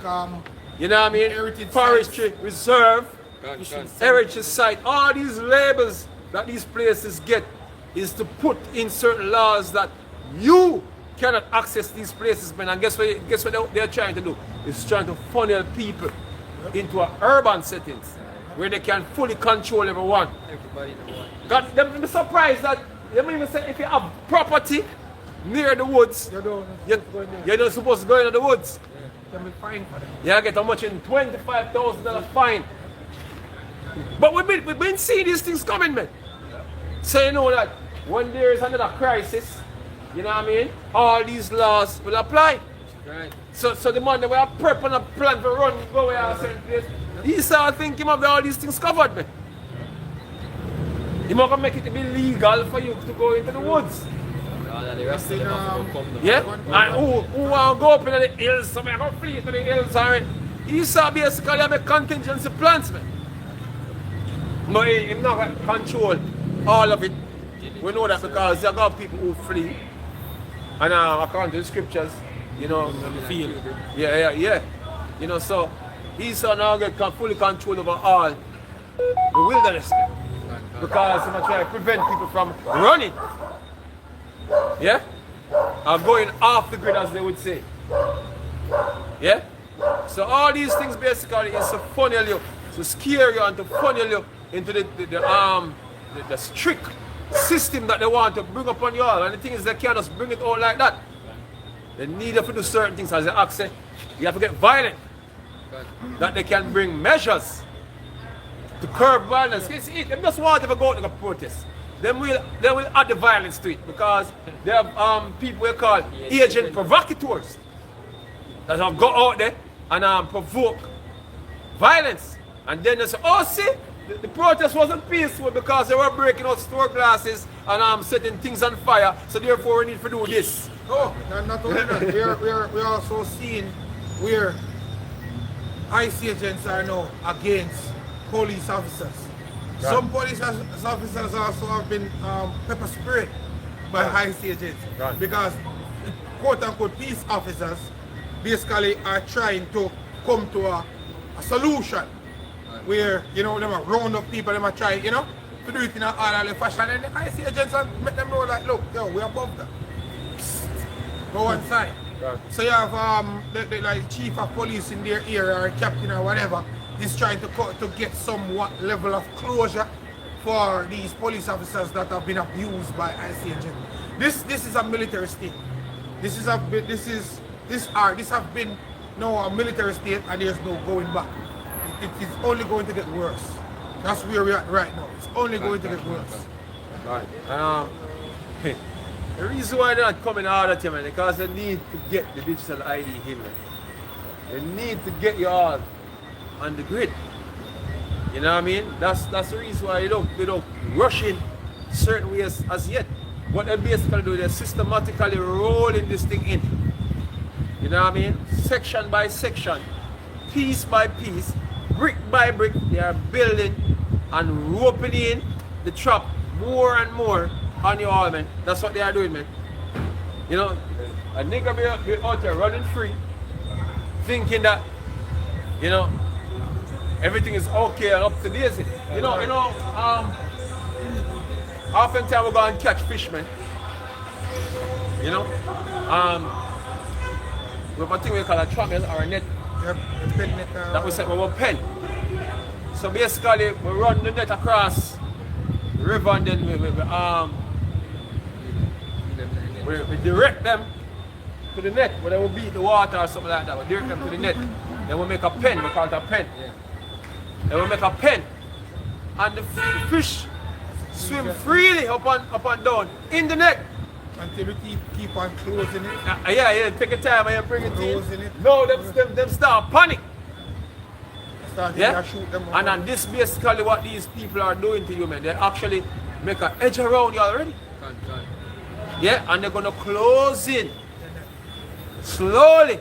[SPEAKER 6] you know what I mean?
[SPEAKER 2] heritage
[SPEAKER 6] Forestry reserve,
[SPEAKER 3] Gone.
[SPEAKER 6] heritage site, all these labels that these places get is to put in certain laws that you cannot access these places, man. And guess what they're trying to do? It's trying to funnel people into an urban settings where they can fully control everyone.
[SPEAKER 3] Everybody know what.
[SPEAKER 6] God, them surprised that they might even say if you have property near the woods, you're not supposed to go into the woods.
[SPEAKER 2] Can be fined for that.
[SPEAKER 6] You get how much in $25,000 fine. But we've been seeing these things coming, man. So you know that when there is another crisis, you know what I mean, all these laws will apply.
[SPEAKER 3] Right.
[SPEAKER 6] So the man that we are prep and a plan to run, go away a certain place, he start thinking of all these things covered, man. He might make it illegal for you to go into the woods.
[SPEAKER 1] And the rest of them have to come down.
[SPEAKER 6] Yeah? And who want to go up in the hills, some are going to flee to the hills, alright? He saw basically have a contingency plans, man. But he's not going to control all of it. We know that because there are people who flee. And according to the scriptures, you know, feel. Yeah. You know, so he's now get fully control over all the wilderness. Because he's trying to prevent people from running. Yeah? Or going off the grid, as they would say. Yeah? So all these things basically is to funnel you, to scare you and to funnel you into the strict system that they want to bring upon you all. And the thing is they can't just bring it out like that. They need you to do certain things, as they ask say, you have to get violent. That they can bring measures to curb violence. You see, they just want to go out and protest. They will add the violence to it because they have people we call agent provocateurs that have go out there and provoke violence. And then they say, oh see, the protest wasn't peaceful because they were breaking out store glasses and setting things on fire, so therefore we need to do this.
[SPEAKER 2] Oh, and not only that, we're also seeing where IC agents are now against police officers.
[SPEAKER 6] Right.
[SPEAKER 2] Some police officers also have been pepper sprayed by IC agents because quote-unquote peace officers basically are trying to come to a solution where, you know, they might round up people, they might try, you know, to do it in an orderly fashion, and the IC agents make them know like, look, yo, we're above that. Go one side.
[SPEAKER 6] Right.
[SPEAKER 2] So you have the like chief of police in their area or captain or whatever is trying to get somewhat level of closure for these police officers that have been abused by IC agents. This is a military state. This have been now a military state, and there's no going back. It is only going to get worse. That's where we're at right now. It's only going to get worse.
[SPEAKER 6] Right. The reason why they're not coming out at you, man, because they need to get the digital ID in, man. They need to get you all on the grid. You know what I mean? That's the reason why they don't rush in certain ways as yet. What they basically do, they're systematically rolling this thing in. You know what I mean? Section by section, piece by piece, brick by brick, they are building and roping in the trap more and more on you all, man. That's what they are doing, man. You know, a nigga be out there running free, thinking that, you know, everything is okay and up to date. Oftentimes we go and catch fish, man. You know, we have a thing we call a trammel or a net.
[SPEAKER 2] Yep, a pen net,
[SPEAKER 6] That we set with a pen. So basically, we run the net across the river and then we direct them to the net, where they will beat the water or something like that. We direct them to the net. Then we make a pen, we call it a pen. Then we make a pen. And the fish swim freely up and down in the net.
[SPEAKER 2] until we keep on closing it.
[SPEAKER 6] Yeah, take your time and you bring it
[SPEAKER 2] Closing
[SPEAKER 6] in.
[SPEAKER 2] it.
[SPEAKER 6] No, them start panic.
[SPEAKER 2] Starting
[SPEAKER 6] Yeah?
[SPEAKER 2] to shoot them
[SPEAKER 6] And then this basically what these people are doing to you, man. They actually make an edge around you already. Yeah, and they're gonna close in slowly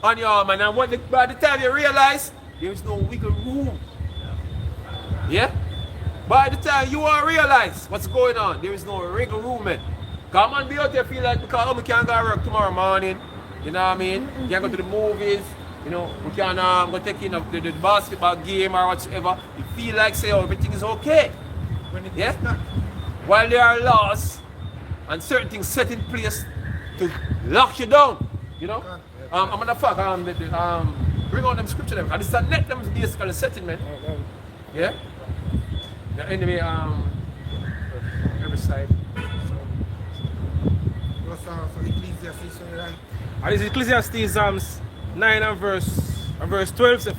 [SPEAKER 6] on your arm. And then by the time you realize there is no wiggle room. Yeah? By the time you all realize what's going on, there is no wiggle room, man. Come on, be out there feel like because we can't go to work tomorrow morning. You know what I mean? You can't go to the movies. You know, we can go take in the basketball game or whatsoever. You feel like say, oh, everything is okay. Yeah? While there are laws and certain things set in place to lock you down. You know? I'm gonna fuck bring on them scripture them. And it's a net them basically setting, man. Yeah? Yeah, anyway, every side.
[SPEAKER 2] And this is Ecclesiastes 9 and verse 12 says,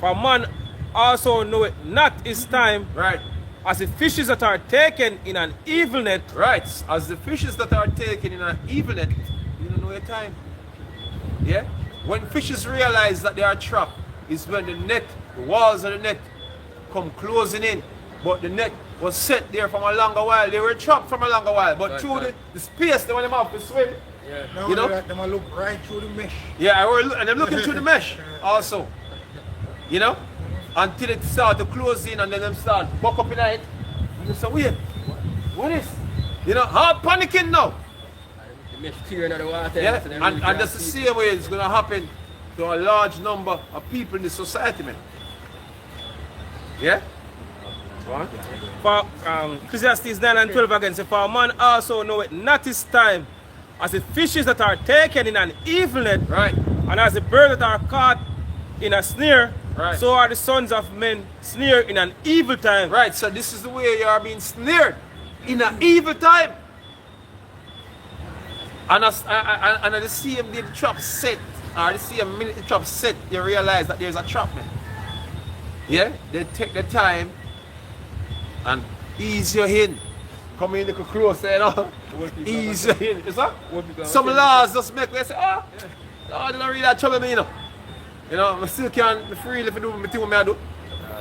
[SPEAKER 2] for man also knoweth not his time,
[SPEAKER 6] Right.
[SPEAKER 2] as the fishes that are taken in an evil net.
[SPEAKER 6] Right. As the fishes that are taken in an evil net, you don't know your time. Yeah? When fishes realize that they are trapped, is when the walls of the net come closing in. But the net was set there from a longer while. They were trapped from a longer while. But through the space, they want them have to swim.
[SPEAKER 3] Yeah.
[SPEAKER 6] You know?
[SPEAKER 2] They look right through the mesh.
[SPEAKER 6] Yeah, and they're looking through the mesh also. You know? Until it start to close in and then them start buck up in it. And they say, wait, what is? You know, how panicking now?
[SPEAKER 3] The mesh tearing out the water.
[SPEAKER 6] Yeah,
[SPEAKER 3] so they really
[SPEAKER 6] and
[SPEAKER 3] can't
[SPEAKER 6] that's the
[SPEAKER 3] see.
[SPEAKER 6] same way it's going to happen to a large number of people in the society, man. Yeah? What?
[SPEAKER 2] For Ecclesiastes 9 and 12 again, say, for a man also knoweth not his time, as the fishes that are taken in an evil net,
[SPEAKER 6] Right.
[SPEAKER 2] and as the birds that are caught in a snare,
[SPEAKER 6] Right.
[SPEAKER 2] so are the sons of men snared in an evil time.
[SPEAKER 6] Right, so this is the way you are being snared in an evil time. And at the same day the trap set, or the same minute the trap set, you realize that there's a trap, man. Yeah? They take the time and ease you in. Come in a little closer, you know? Ease you in. Is that? Some laws just make me say, oh, they don't really trouble me, you know. You know, I still can freely do my thing what I do.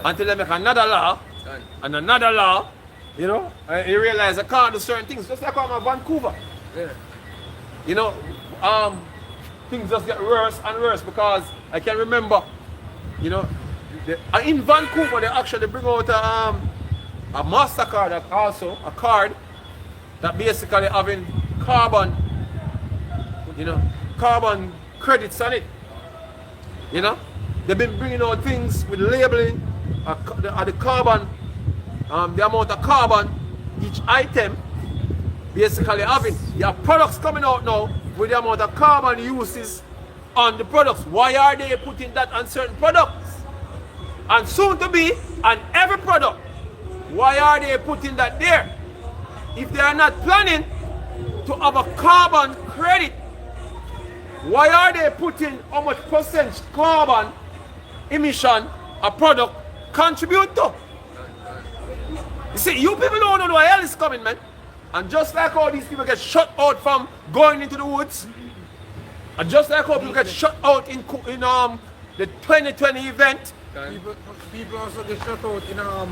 [SPEAKER 6] Until they make another law, and another law, you know, and you realize I can't do certain things. Just like I'm in Vancouver.
[SPEAKER 3] Yeah.
[SPEAKER 6] You know, things just get worse and worse because I can remember, you know, in Vancouver they actually bring out a MasterCard, also a card that basically having carbon, you know, carbon credits on it. You know, they've been bringing out things with labeling the carbon, the amount of carbon each item basically having. There are products coming out now with the amount of carbon uses on the products. Why are they putting that on certain products? And soon to be on every product. Why are they putting that there? If they are not planning to have a carbon credit, why are they putting how much percent carbon emission a product contribute to? You see, you people don't know where hell is coming, man. And just like how these people get shut out from going into the woods, and just like how people get shut out in the 2020 event,
[SPEAKER 2] People also get shut out in a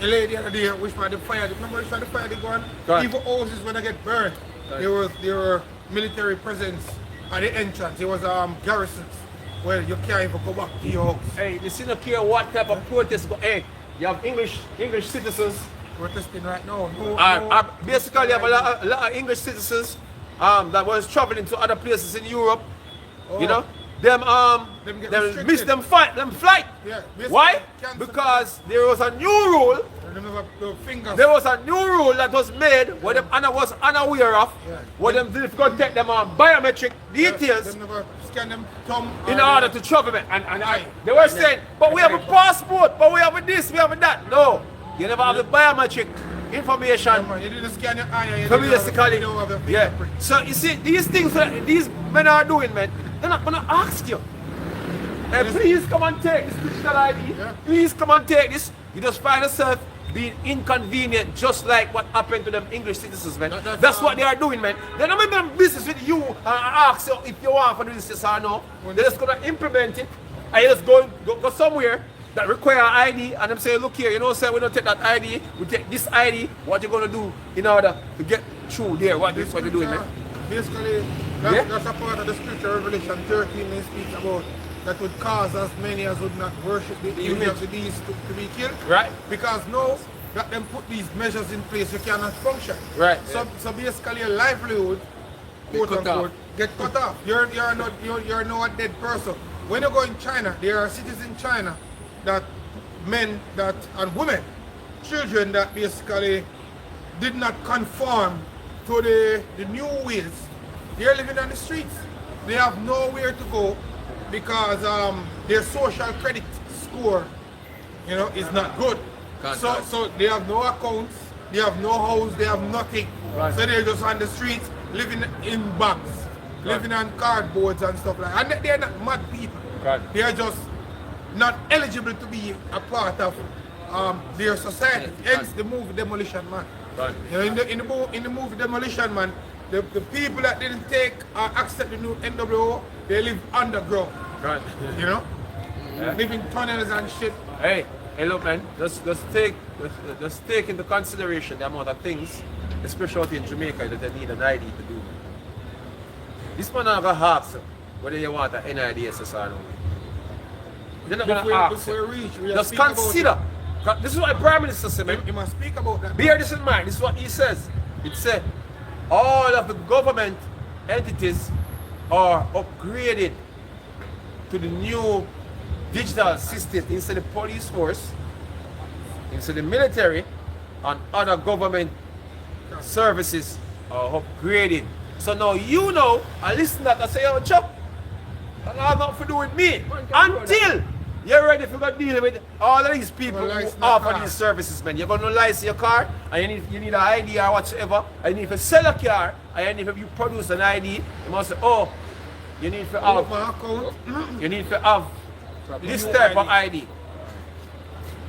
[SPEAKER 2] lady the other day which by the fire. Remember which by the fire they go on?
[SPEAKER 6] Right.
[SPEAKER 2] Even houses when they get burned, there were military presence at the entrance. There was garrisons. Well, you can't even go back to your house.
[SPEAKER 6] hey, you see, no care what type of protest, but hey, you have English citizens.
[SPEAKER 2] Protesting right now.
[SPEAKER 6] Basically, you have a lot of English citizens that was traveling to other places in Europe. You know, them
[SPEAKER 2] get
[SPEAKER 6] they
[SPEAKER 2] restricted.
[SPEAKER 6] miss them flight.
[SPEAKER 2] Yeah,
[SPEAKER 6] Why?
[SPEAKER 2] cancel.
[SPEAKER 6] Because there was a new rule.
[SPEAKER 2] The fingers.
[SPEAKER 6] There was a new rule that was made where them was unaware of.
[SPEAKER 2] Yeah.
[SPEAKER 6] Where them didn't go take them biometric details
[SPEAKER 2] They never scan them thumb.
[SPEAKER 6] in order to travel. They were saying, but we have a passport, but we have this, we have that. No, you never have the biometric information.
[SPEAKER 2] You didn't scan your eye.
[SPEAKER 6] So basically, yeah. So you see, these things that these men are doing, man, they're not gonna ask you. Hey, please come and take this digital ID.
[SPEAKER 2] Yeah.
[SPEAKER 6] Please come and take this. You just find yourself being inconvenient, just like what happened to them English citizens, man. That's what they are doing, man. They're not making business with you and ask you if you want to do this or no. They're just gonna implement it, and you just go somewhere that require ID, and them say, look here, you know, say we don't take that ID, we take this ID. What you gonna do in order to get through there? What you're doing, man?
[SPEAKER 2] Basically, that's a part of the scripture, Revelation 13, it speaks about
[SPEAKER 7] that would cause as many as would not worship the image of the beast to be killed.
[SPEAKER 6] Right.
[SPEAKER 7] Because now that them put these measures in place, you cannot function.
[SPEAKER 6] Right.
[SPEAKER 7] So basically your livelihood, quote unquote, get cut off. You're not a dead person. When you go in China, there are cities in China that men and women, children that basically did not conform to the new ways. They're living on the streets. They have nowhere to go because their social credit score, is not good. So they have no accounts, they have no house, they have nothing.
[SPEAKER 6] Right.
[SPEAKER 7] So they're just on the streets, living in banks, living on cardboards and stuff like that. And they're not mad people.
[SPEAKER 6] Right.
[SPEAKER 7] They are just not eligible to be a part of their society. Hence the movie Demolition Man.
[SPEAKER 6] Right.
[SPEAKER 7] In the movie Demolition Man, the people that didn't take or accept the new NWO, they live underground.
[SPEAKER 6] Right.
[SPEAKER 7] Live in tunnels and shit.
[SPEAKER 6] Hey, look, man. Just take into consideration the amount of things, especially out in Jamaica, that they need an ID to do. This man not gonna ask you whether you want an NIDSS or not. They're not gonna ask you. Just consider. This is what the Prime Minister said, man.
[SPEAKER 7] You must speak about that.
[SPEAKER 6] Bear this in mind. This is what he says. It said all of the government entities are upgraded to the new digital system instead of the police force, instead of the military, and other government services are upgraded. So now I listen to that and say, yo, Chuck, that has nothing to do with me. Until you're ready to deal with all of these people who offer these services, man. You're going to license your car, and you need an ID or whatsoever, and you need to sell a car, and you need to produce an ID. You must say, oh, you need to have this type of ID.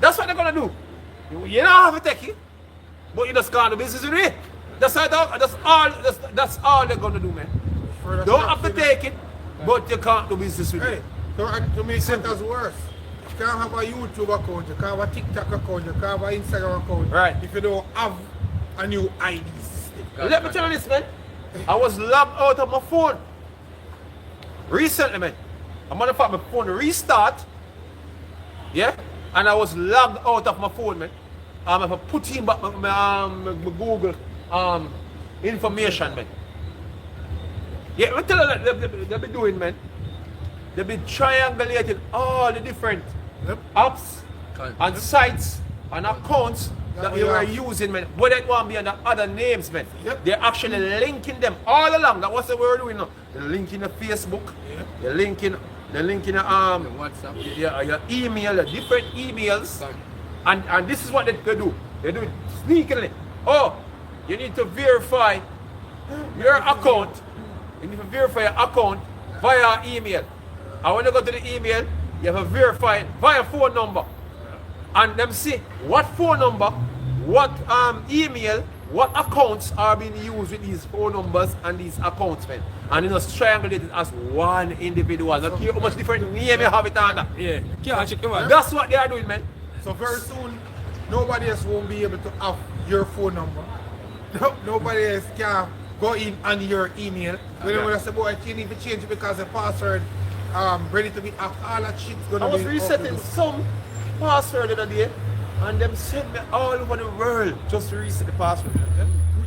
[SPEAKER 6] That's what they're going to do. You don't have to take it, but you just can't do business with it. That's all they're going to do, man. Don't have to take it, but you can't do business with it.
[SPEAKER 7] To make matters worse, you can't have a YouTube account, you can't have a TikTok account, you can't have an Instagram account.
[SPEAKER 6] Right.
[SPEAKER 7] If you don't have a new ID.
[SPEAKER 6] Let me tell you this, man. I was logged out of my phone recently, man. A matter of fact, my phone restart. Yeah? And I was logged out of my phone, man. I have to put in back my Google information, man. Yeah, I tell you that they've been doing, man. They've been triangulating all the different apps and sites and accounts that you were using, man. Whether it want to be under other names, man. They're actually linking them all along. That's what we're doing now. They're linking the Facebook. They're linking your
[SPEAKER 3] WhatsApp.
[SPEAKER 6] your email, the different emails. And this is what they do. They do it sneakily. Oh, you need to verify your account. You need to verify your account via email. And when you go to the email, you have to verify it via phone number. And them see what phone number, what email, what accounts are being used with these phone numbers and these accounts, man. And you know, triangulate it as one individual. Not care how much different name you have it under.
[SPEAKER 3] Yeah, can't check them out.
[SPEAKER 6] That's what they are doing, man.
[SPEAKER 7] So very soon, nobody else won't be able to have your phone number. Nobody else can go in on your email. When I say, boy, you need to change it because the password ready to be hacked. All that shit's going to be...
[SPEAKER 6] I was resetting some password the other day, and them send me all over the world just to reset the password.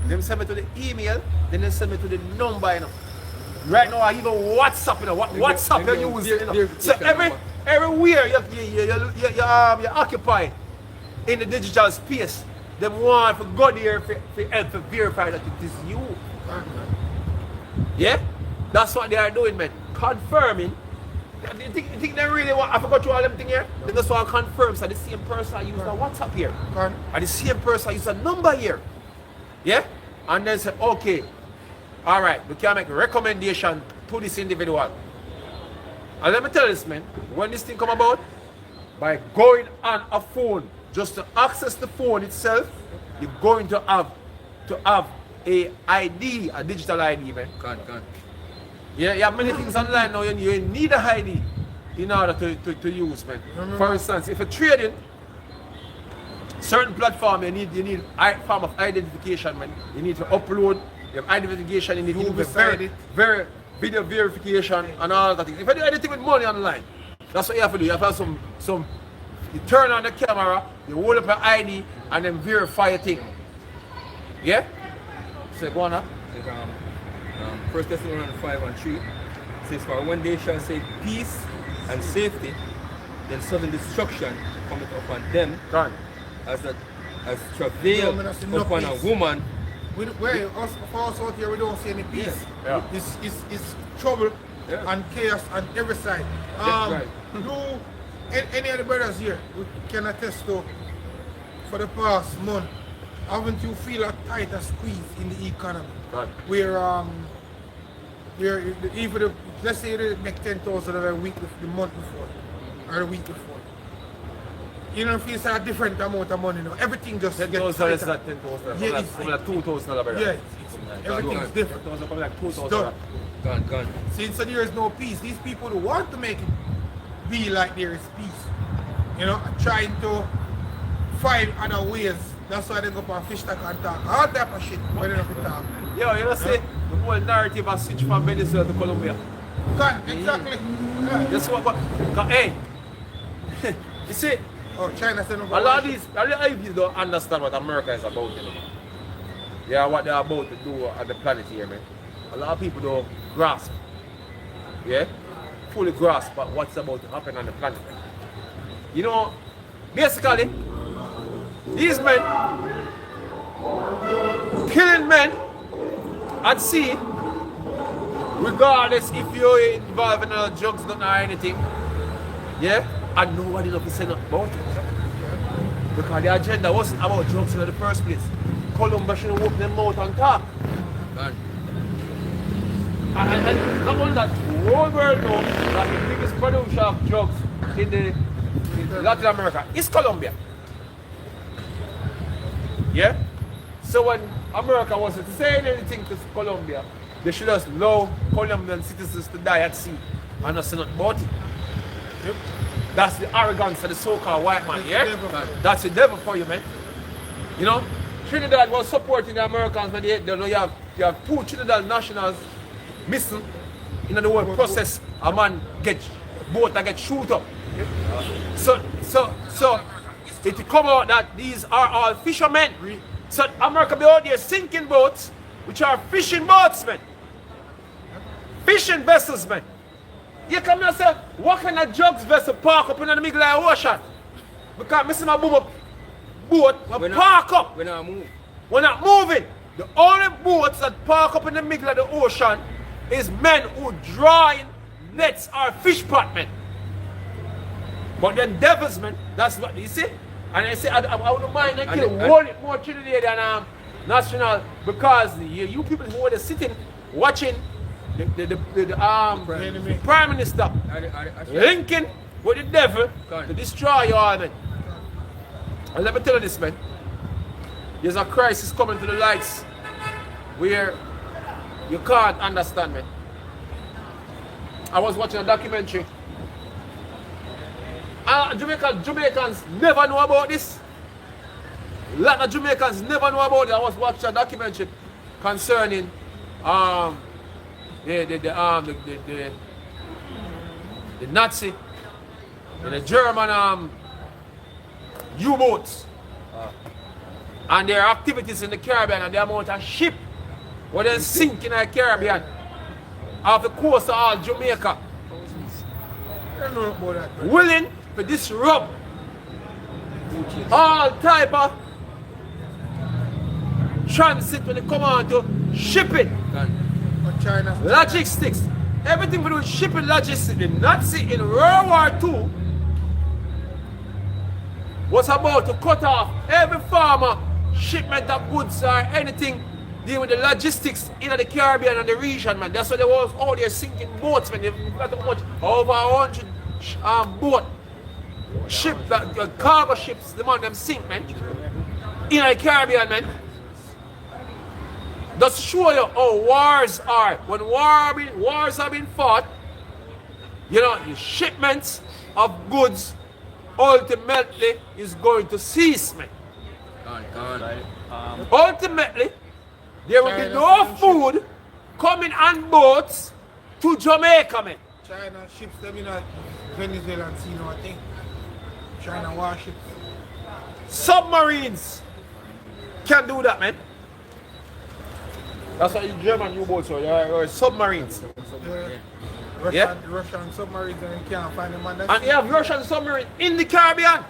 [SPEAKER 6] Them send me to the email, then they send me to the number, you know. Right now, I even WhatsApp, you know. WhatsApp you use, you know. So everywhere you occupy in the digital space, them want to go there to help to verify that it is you. Yeah? That's what they are doing, man. Confirming. You think they really want, I forgot you all them thing here? They just want to confirm so the same person I use the WhatsApp here. And the same person I use a number here. Yeah? And then say, okay, alright, we can make a recommendation to this individual. And let me tell you this, man, when this thing come about, by going on a phone, just to access the phone itself, you're going to have a ID, a digital ID, man. Yeah, you have many things online now, you need an ID in order to use, man. For instance, if you're trading, certain platform you need a form of identification, man. You need to upload your identification, you need to do very video verification and all that. If you do anything with money online, That's what you have to do. You have to have some. You turn on the camera, you hold up your ID, and then verify your thing. Yeah? So go on now.
[SPEAKER 3] Like, 1 Thessalonians 5:3 says, "For when they shall say peace and safety, then sudden destruction cometh upon them,
[SPEAKER 6] Done.
[SPEAKER 3] as travail
[SPEAKER 7] No, that's enough
[SPEAKER 3] upon a
[SPEAKER 7] peace.
[SPEAKER 3] woman."
[SPEAKER 7] For us out here, we don't see any peace.
[SPEAKER 6] Yeah.
[SPEAKER 7] It's trouble
[SPEAKER 3] Yeah.
[SPEAKER 7] and chaos on every side.
[SPEAKER 3] right.
[SPEAKER 7] Any of the brothers here we can attest to for the past month, haven't you feel a tighter squeeze in the economy?
[SPEAKER 6] Right.
[SPEAKER 7] Where even let's say they make 10,000 a week the month before or the week before. You don't feel it's a different amount of money now. Everything just gets
[SPEAKER 6] 10,000 is
[SPEAKER 7] tighter.
[SPEAKER 6] not 10,000.
[SPEAKER 7] Yeah,
[SPEAKER 6] It's like 2,000 brother.
[SPEAKER 7] Yeah, everything's different.
[SPEAKER 6] 10,000 come like 2,000.
[SPEAKER 7] Done.
[SPEAKER 3] Gone.
[SPEAKER 7] Since there is no peace, these people who want to make it be like there is peace, you know, trying to find other ways. That's why they go up on fish tack and talk all type of shit when they don't talk.
[SPEAKER 6] Yo, you know see, the whole narrative has switched from Venezuela to Colombia.
[SPEAKER 7] Exactly. Yeah.
[SPEAKER 6] That's what, hey, you see,
[SPEAKER 7] Oh, China said no.
[SPEAKER 6] a lot of these people don't understand what America is about, you know. Yeah, what they're about to do on the planet here, man. A lot of people don't grasp, yeah, fully grasp at what's about to happen on the planet. You know, basically, these men killing men at sea, regardless if you're involved in drugs, nothing or anything, yeah, and nobody doesn't say nothing about it. Because the agenda wasn't about drugs in the first place. Colombia shouldn't open their mouth and talk.
[SPEAKER 3] Gone.
[SPEAKER 6] And not only that, the whole world knows that the biggest producer of drugs in Latin America is Colombia. Yeah? So when America wasn't saying anything to Colombia, they should just allow Colombian citizens to die at sea and not say nothing about it. Yep. That's the arrogance of the so-called white man, yeah? That's the devil for you, man. You know? Trinidad was supporting the Americans when you have two Trinidad nationals missing in the whole process. A man boat that get shoot up. So it come out that these are all fishermen. So America be out there sinking boats, which are fishing boats, man. Fishing vessels, man. You come and say, what kind of drugs vessel park up in the middle of the ocean? Because missing my boom up boat, we park up.
[SPEAKER 3] We're not moving.
[SPEAKER 6] We're not moving. The only boats that park up in the middle of the ocean is men who drawing nets or fish pot, men. But then devils, man, that's what you see. And I say, I wouldn't mind to kill one more Trinidadian national because you people who are sitting watching the Prime Minister linking with the devil to destroy you all, man. And let me tell you this, man. There's a crisis coming to the lights where you can't understand, man. I was watching a documentary. Jamaicans never know about this. A lot of Jamaicans never know about it. I was watching a documentary concerning the Nazi and the German U-boats and their activities in the Caribbean and the amount of ship where they sink in the Caribbean off the coast of all Jamaica.
[SPEAKER 7] I don't know about that, man.
[SPEAKER 6] Willing to disrupt all type of transit when they come on to shipping,
[SPEAKER 7] But China.
[SPEAKER 6] logistics, everything to do with shipping logistics. The Nazi in World War II was about to cut off every farmer shipment of goods or anything dealing with the logistics in the Caribbean and the region, man. That's why they was all there sinking boats, man. They've got much over 100 boat ship, cargo ships, the man them sink, man. In the Caribbean, man. Just show you how wars are. When wars have been fought, you know, the shipments of goods ultimately is going to cease, man. Ultimately, there will be no food coming on boats to Jamaica, man.
[SPEAKER 7] China ships them in Venezuela and see no thing. China warships.
[SPEAKER 6] Submarines can do that, man. That's what the German U-boats are, or submarines.
[SPEAKER 7] Russian submarines and them can't find them.
[SPEAKER 6] And you have Russian submarines in the Caribbean.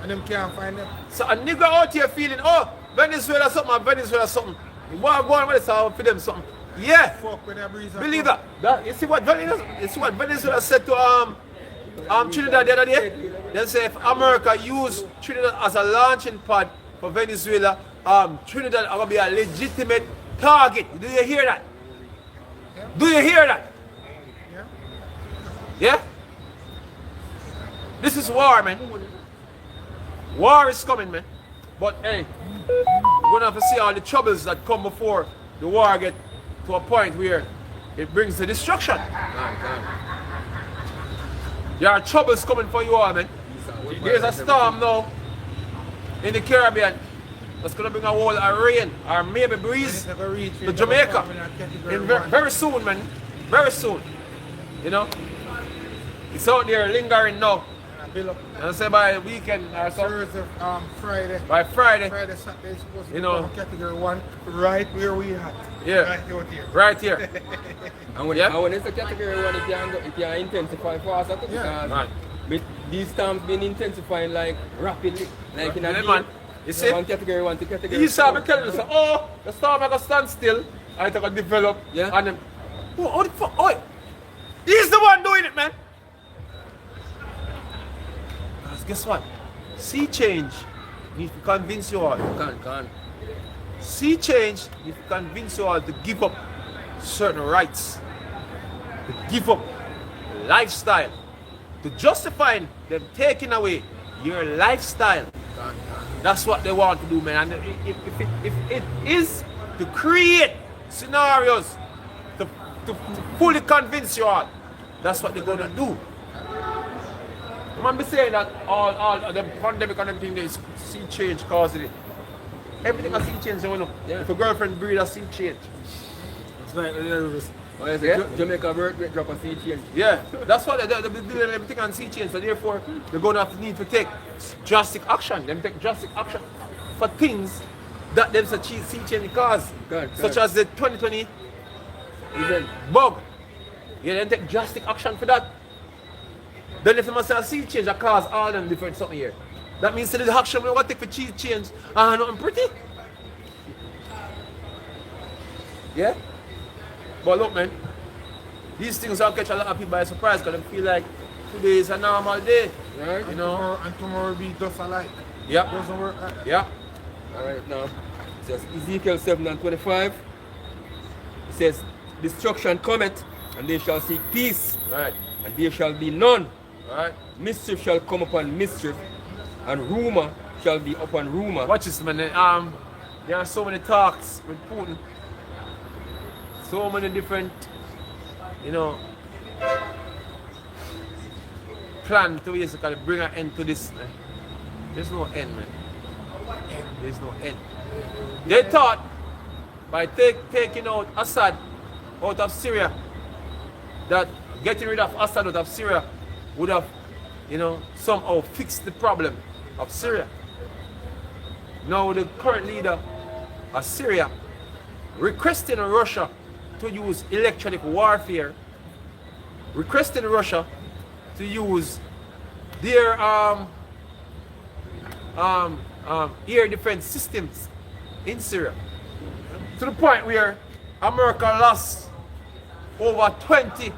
[SPEAKER 7] And them can't find them.
[SPEAKER 6] So a nigga out here feeling, oh, Venezuela something. You want to go on with this for them something. Yeah.
[SPEAKER 7] Fuck with that breeze.
[SPEAKER 6] Believe that. You see what Venezuela said to Trinidad the other day? They say if America use Trinidad as a launching pad for Venezuela, Trinidad are gonna be a legitimate target. Do you hear that?
[SPEAKER 7] Yeah.
[SPEAKER 6] Do you hear that?
[SPEAKER 7] Yeah.
[SPEAKER 6] Yeah? This is war, man. War is coming, man. But hey, we're gonna have to see all the troubles that come before the war get to a point where it brings the destruction. There are troubles coming for you all, man. There's a storm now in the Caribbean that's gonna bring a whole rain or maybe breeze to Jamaica very soon, man. Very soon. You know? It's out there lingering now. And say by weekend or something.
[SPEAKER 7] Friday.
[SPEAKER 6] By Friday.
[SPEAKER 7] Friday, Saturday is supposed to
[SPEAKER 6] You
[SPEAKER 7] be
[SPEAKER 6] know.
[SPEAKER 7] category 1 right where we at.
[SPEAKER 6] Yeah.
[SPEAKER 7] Right out here.
[SPEAKER 6] Right here.
[SPEAKER 3] And when it's a category 1, it can intensify faster too,
[SPEAKER 7] Yeah.
[SPEAKER 3] because
[SPEAKER 6] Man.
[SPEAKER 3] with these storms been intensifying like rapidly. Like in a
[SPEAKER 6] Yeah,
[SPEAKER 3] day,
[SPEAKER 6] man. You see?
[SPEAKER 3] from category 1 to category
[SPEAKER 6] You saw
[SPEAKER 3] 4.
[SPEAKER 6] me telling you, so, oh, the storm I got stand still, I think I develop.
[SPEAKER 3] Yeah.
[SPEAKER 6] And then, oh, the fuck, oh, he's the one doing it, man. Because guess what? Sea change needs to convince you all.
[SPEAKER 3] Can't.
[SPEAKER 6] Sea change needs to convince you all to give up certain rights, to give up lifestyle, to justify them taking away your lifestyle. That's what they want to do, man. And if it is to create scenarios to fully convince you all, that's what they're gonna do. I'm saying that all the pandemic and everything, there is sea change causing it. Everything has sea change, you know.
[SPEAKER 3] Yeah.
[SPEAKER 6] If a girlfriend breed a sea change. It's like,
[SPEAKER 3] Jamaica birth drop a sea change.
[SPEAKER 6] yeah, that's what they're doing everything on sea change. So therefore, they're going to have to need to take drastic action. Them take drastic action for things that them sea change cause, such as the 2020 event bug. Yeah, then take drastic action for that. Then if they must have sea change that cause all them different something here. That means that the action we want to take for sea change nothing pretty. Yeah? But look, man, these things will catch a lot of people by surprise because they feel like today is a normal day.
[SPEAKER 3] Right?
[SPEAKER 6] You know?
[SPEAKER 7] And tomorrow will be just alike.
[SPEAKER 6] Yeah.
[SPEAKER 7] Doesn't work.
[SPEAKER 6] Yeah.
[SPEAKER 3] Alright, now, it says Ezekiel 7:25. It says, destruction cometh, and they shall seek peace,
[SPEAKER 6] Right.
[SPEAKER 3] and there shall be none.
[SPEAKER 6] Right.
[SPEAKER 3] Mischief shall come upon mischief, and rumor shall be upon rumor.
[SPEAKER 6] Watch this, man. There are so many talks with Putin. So many different, you know, plan to basically bring an end to this, man. There's no end, man. There's no end. They thought by taking out Assad out of Syria, that getting rid of Assad out of Syria would have, you know, somehow fixed the problem of Syria. Now the current leader of Syria requesting Russia to use electronic warfare, requesting Russia to use their air defense systems in Syria, to the point where America lost over 20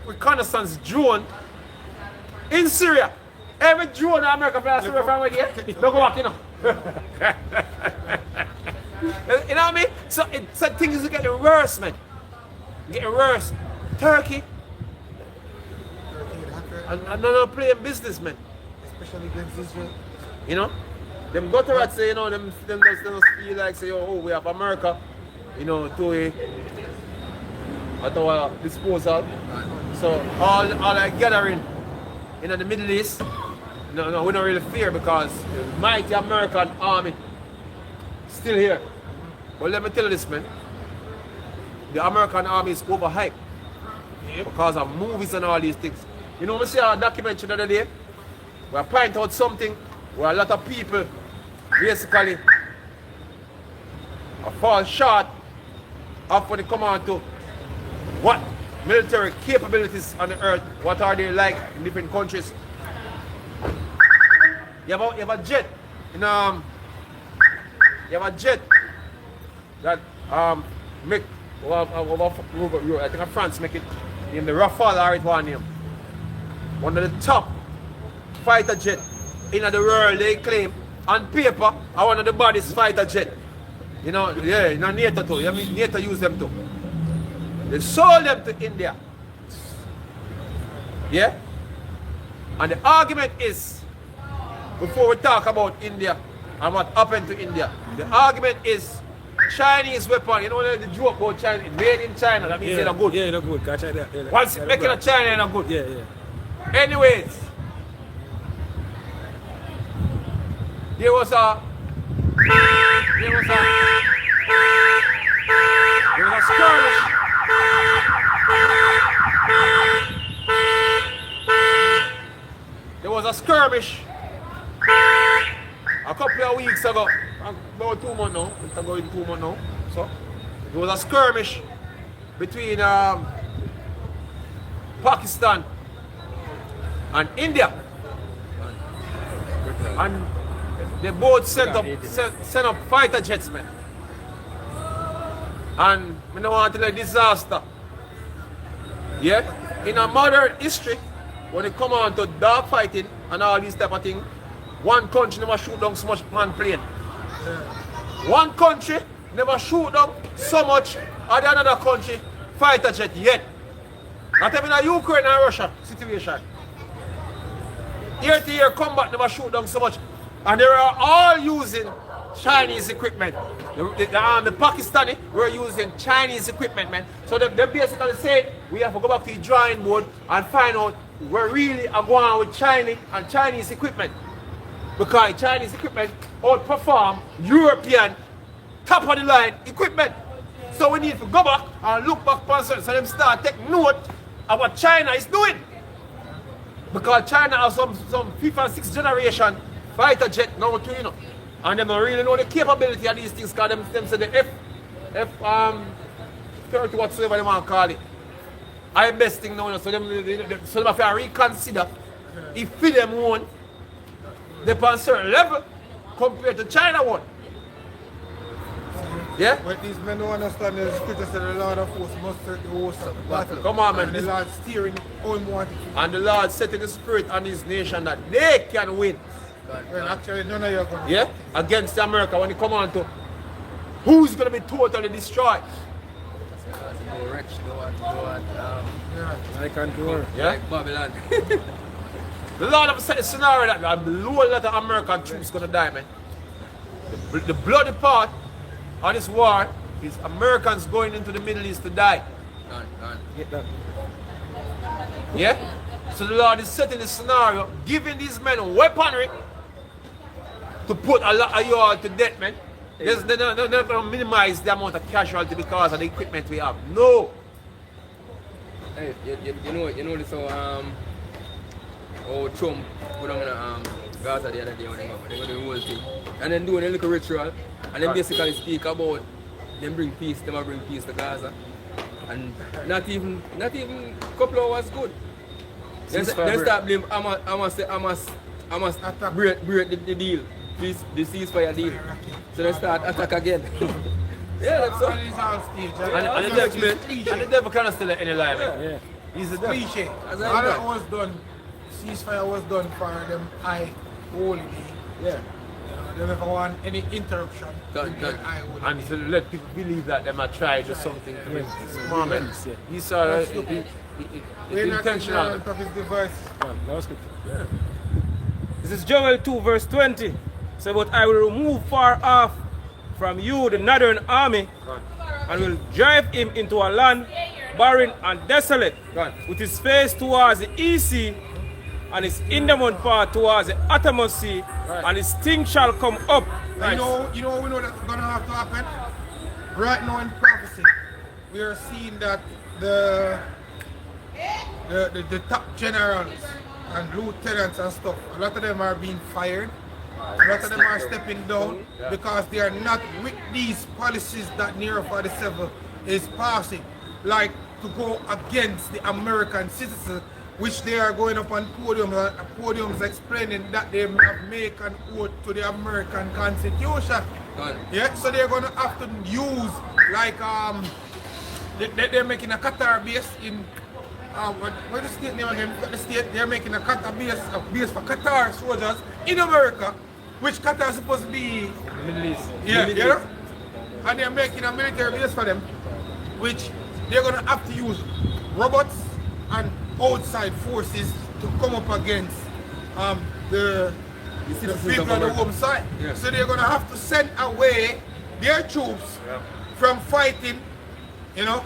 [SPEAKER 6] reconnaissance drone in Syria. Every drone America flies Syria from here, don't go back, you know. You know what I mean? So things are getting worse, man. Getting worse. Turkey, and they're playing business, man.
[SPEAKER 7] Especially against Israel.
[SPEAKER 6] You know? Them gutter rats say, you know, them just feel like say, oh, we have America, you know, at our disposal. So all that gathering in the Middle East, no, we don't really fear because the mighty American army still here. But let me tell you this, man. the American army is overhyped because of movies and all these things. You know, we see a documentary the other day where I point out something where a lot of people basically fall short of when they come on to what military capabilities on the earth, what are they like in different countries. You have a jet in you have a jet that make I think France make it named the Rafale or it one name. One of the top fighter jet in the world, they claim on paper are one of the baddest fighter jet. You know, yeah, in NATO too. I mean, NATO use them too. They sold them to India. Yeah? And the argument is, before we talk about India and what happened to India, the argument is Chinese weapon. You know the joke about China, made in China, that means they're good.
[SPEAKER 2] Yeah, they're good. Catch that. Yeah,
[SPEAKER 6] once making a China, they're good.
[SPEAKER 2] Yeah, yeah.
[SPEAKER 6] Anyways, there was a skirmish. There was a skirmish a couple of weeks ago, about 2 months now. It's going 2 months now. So there was a skirmish between Pakistan and India, and they both sent up fighter jets, man. And I don't want to tell you disaster. Yeah, in a modern history, when it come on to dog fighting and all these type of things, one country never shoot down so much man plane. One country never shoot down so much of another country fighter jet yet. Not even a Ukraine and Russia situation. Year to year combat never shoot down so much. And they are all using Chinese equipment. The Pakistani were using Chinese equipment, man. So they basically say we have to go back to the drawing board and find out where really are going with China and Chinese equipment. Because Chinese equipment outperform European top of the line equipment. So we need to go back and look back so them start take note of what China is doing. Because China has some 5th and 6th generation fighter jet now too, you know. And they don't really know the capability of these things because them say the F-30 whatsoever they want to call it. I best thing now, you know, so them have to reconsider if them won they on a certain level compared to China one. Yeah?
[SPEAKER 7] What these men don't understand is the scripture said the Lord of hosts must set the host of battle.
[SPEAKER 6] Come on, man.
[SPEAKER 7] And the Lord steering all more.
[SPEAKER 6] And the Lord setting the spirit on his nation that they can win.
[SPEAKER 7] Well, actually, none of you are going to.
[SPEAKER 6] Yeah? Against America when it come on to who's going to be totally destroyed.
[SPEAKER 3] Go rich, go on,
[SPEAKER 2] I can't do it.
[SPEAKER 6] Yeah?
[SPEAKER 3] like Babylon.
[SPEAKER 6] The Lord have set a scenario that a low lot of American troops going to die, man. The bloody part of this war is Americans going into the Middle East to die.
[SPEAKER 3] Done.
[SPEAKER 2] Get that.
[SPEAKER 6] Yeah? So the Lord is setting the scenario, giving these men weaponry to put a lot of you all to death, man. They're not going to minimize the amount of casualty because of the equipment we have. No.
[SPEAKER 3] Hey, you know this how Trump put on Gaza the other day when they go do the whole thing. And then doing a little ritual and then basically speak about them bring peace to Gaza. And not even a couple of hours good. Then start blame Hamas break the deal. The ceasefire deal. So they start attack again. Yeah, that's all.
[SPEAKER 6] And the devil cannot still any lie, man.
[SPEAKER 2] Yeah.
[SPEAKER 6] He's a devil.
[SPEAKER 7] Cliche.
[SPEAKER 3] As
[SPEAKER 7] All
[SPEAKER 3] I
[SPEAKER 7] that
[SPEAKER 3] know.
[SPEAKER 7] was done, ceasefire was done for them high holy day.
[SPEAKER 2] Yeah.
[SPEAKER 7] They never want any interruption.
[SPEAKER 3] Done.
[SPEAKER 7] High holy
[SPEAKER 6] And
[SPEAKER 7] day.
[SPEAKER 6] to let people believe that they might try to do something to make this moment.
[SPEAKER 2] Yeah.
[SPEAKER 6] He's
[SPEAKER 7] We're not
[SPEAKER 6] intentional.
[SPEAKER 7] ignorant of his device.
[SPEAKER 2] That was good. Yeah. This is Joel 2 verse 20. So, but I will remove far off from you the northern army and will drive him into a land barren and desolate, with his face towards the east sea and his innermost part towards the uttermost sea, and his sting shall come up.
[SPEAKER 7] You know we know that's gonna have to happen? Right now in prophecy, we are seeing that the top generals and lieutenants and stuff, a lot of them are being fired. A lot of them are stepping down because they are not with these policies that Nero 47 is passing, like to go against the American citizens, which they are going up on podiums explaining that they have made an oath to the American Constitution. Yeah, so they're going to have to use like they're making a Qatar base in what is the state name again? The state they're making a Qatar base for Qatar soldiers in America, which Qatar is supposed to be
[SPEAKER 2] Middle East.
[SPEAKER 7] yeah, you know? And they're making a military base for them, which they're going to have to use robots and outside forces to come up against the people on the home side.
[SPEAKER 4] Yeah.
[SPEAKER 7] So they're going to have to send away their troops from fighting, you know,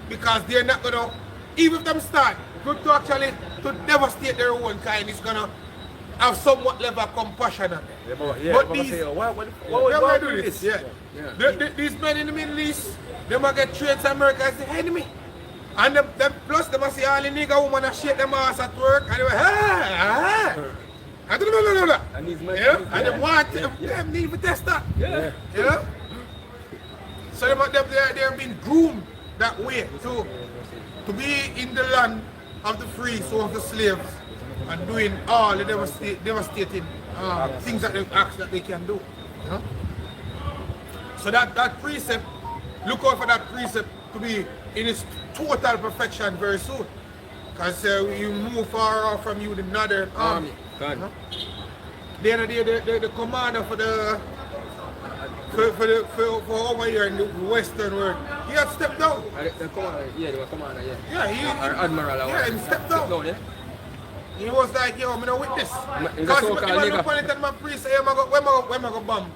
[SPEAKER 7] because they're not going to, even if them start, to actually to devastate their own kind, it's going to have somewhat level of compassion on them. But these, why do this? Yeah. These men in the Middle East, they might get trained to America as the enemy. And them plus they must see all the nigga woman and shake them ass at work and they were I don't know.
[SPEAKER 3] And these men,
[SPEAKER 7] And they want them need to test that.
[SPEAKER 3] yeah.
[SPEAKER 7] You know? So they're being groomed that way to be in the land of the free, so of the slaves, and doing all the devastating things that they ask that they can do. You know? So that precept, look out for that precept to be in its total perfection very soon. Because you move far off from you the northern army. You know? The commander for over here in the western world, he had stepped down.
[SPEAKER 3] The commander, the commander,
[SPEAKER 7] Yeah,
[SPEAKER 3] Or admiral,
[SPEAKER 7] he stepped down.
[SPEAKER 3] yeah.
[SPEAKER 7] He was like, yo, I'm not with this.
[SPEAKER 3] He's a
[SPEAKER 7] Because
[SPEAKER 3] so-called
[SPEAKER 7] if I
[SPEAKER 3] nigga.
[SPEAKER 7] look on it and my priest say, when I go bomb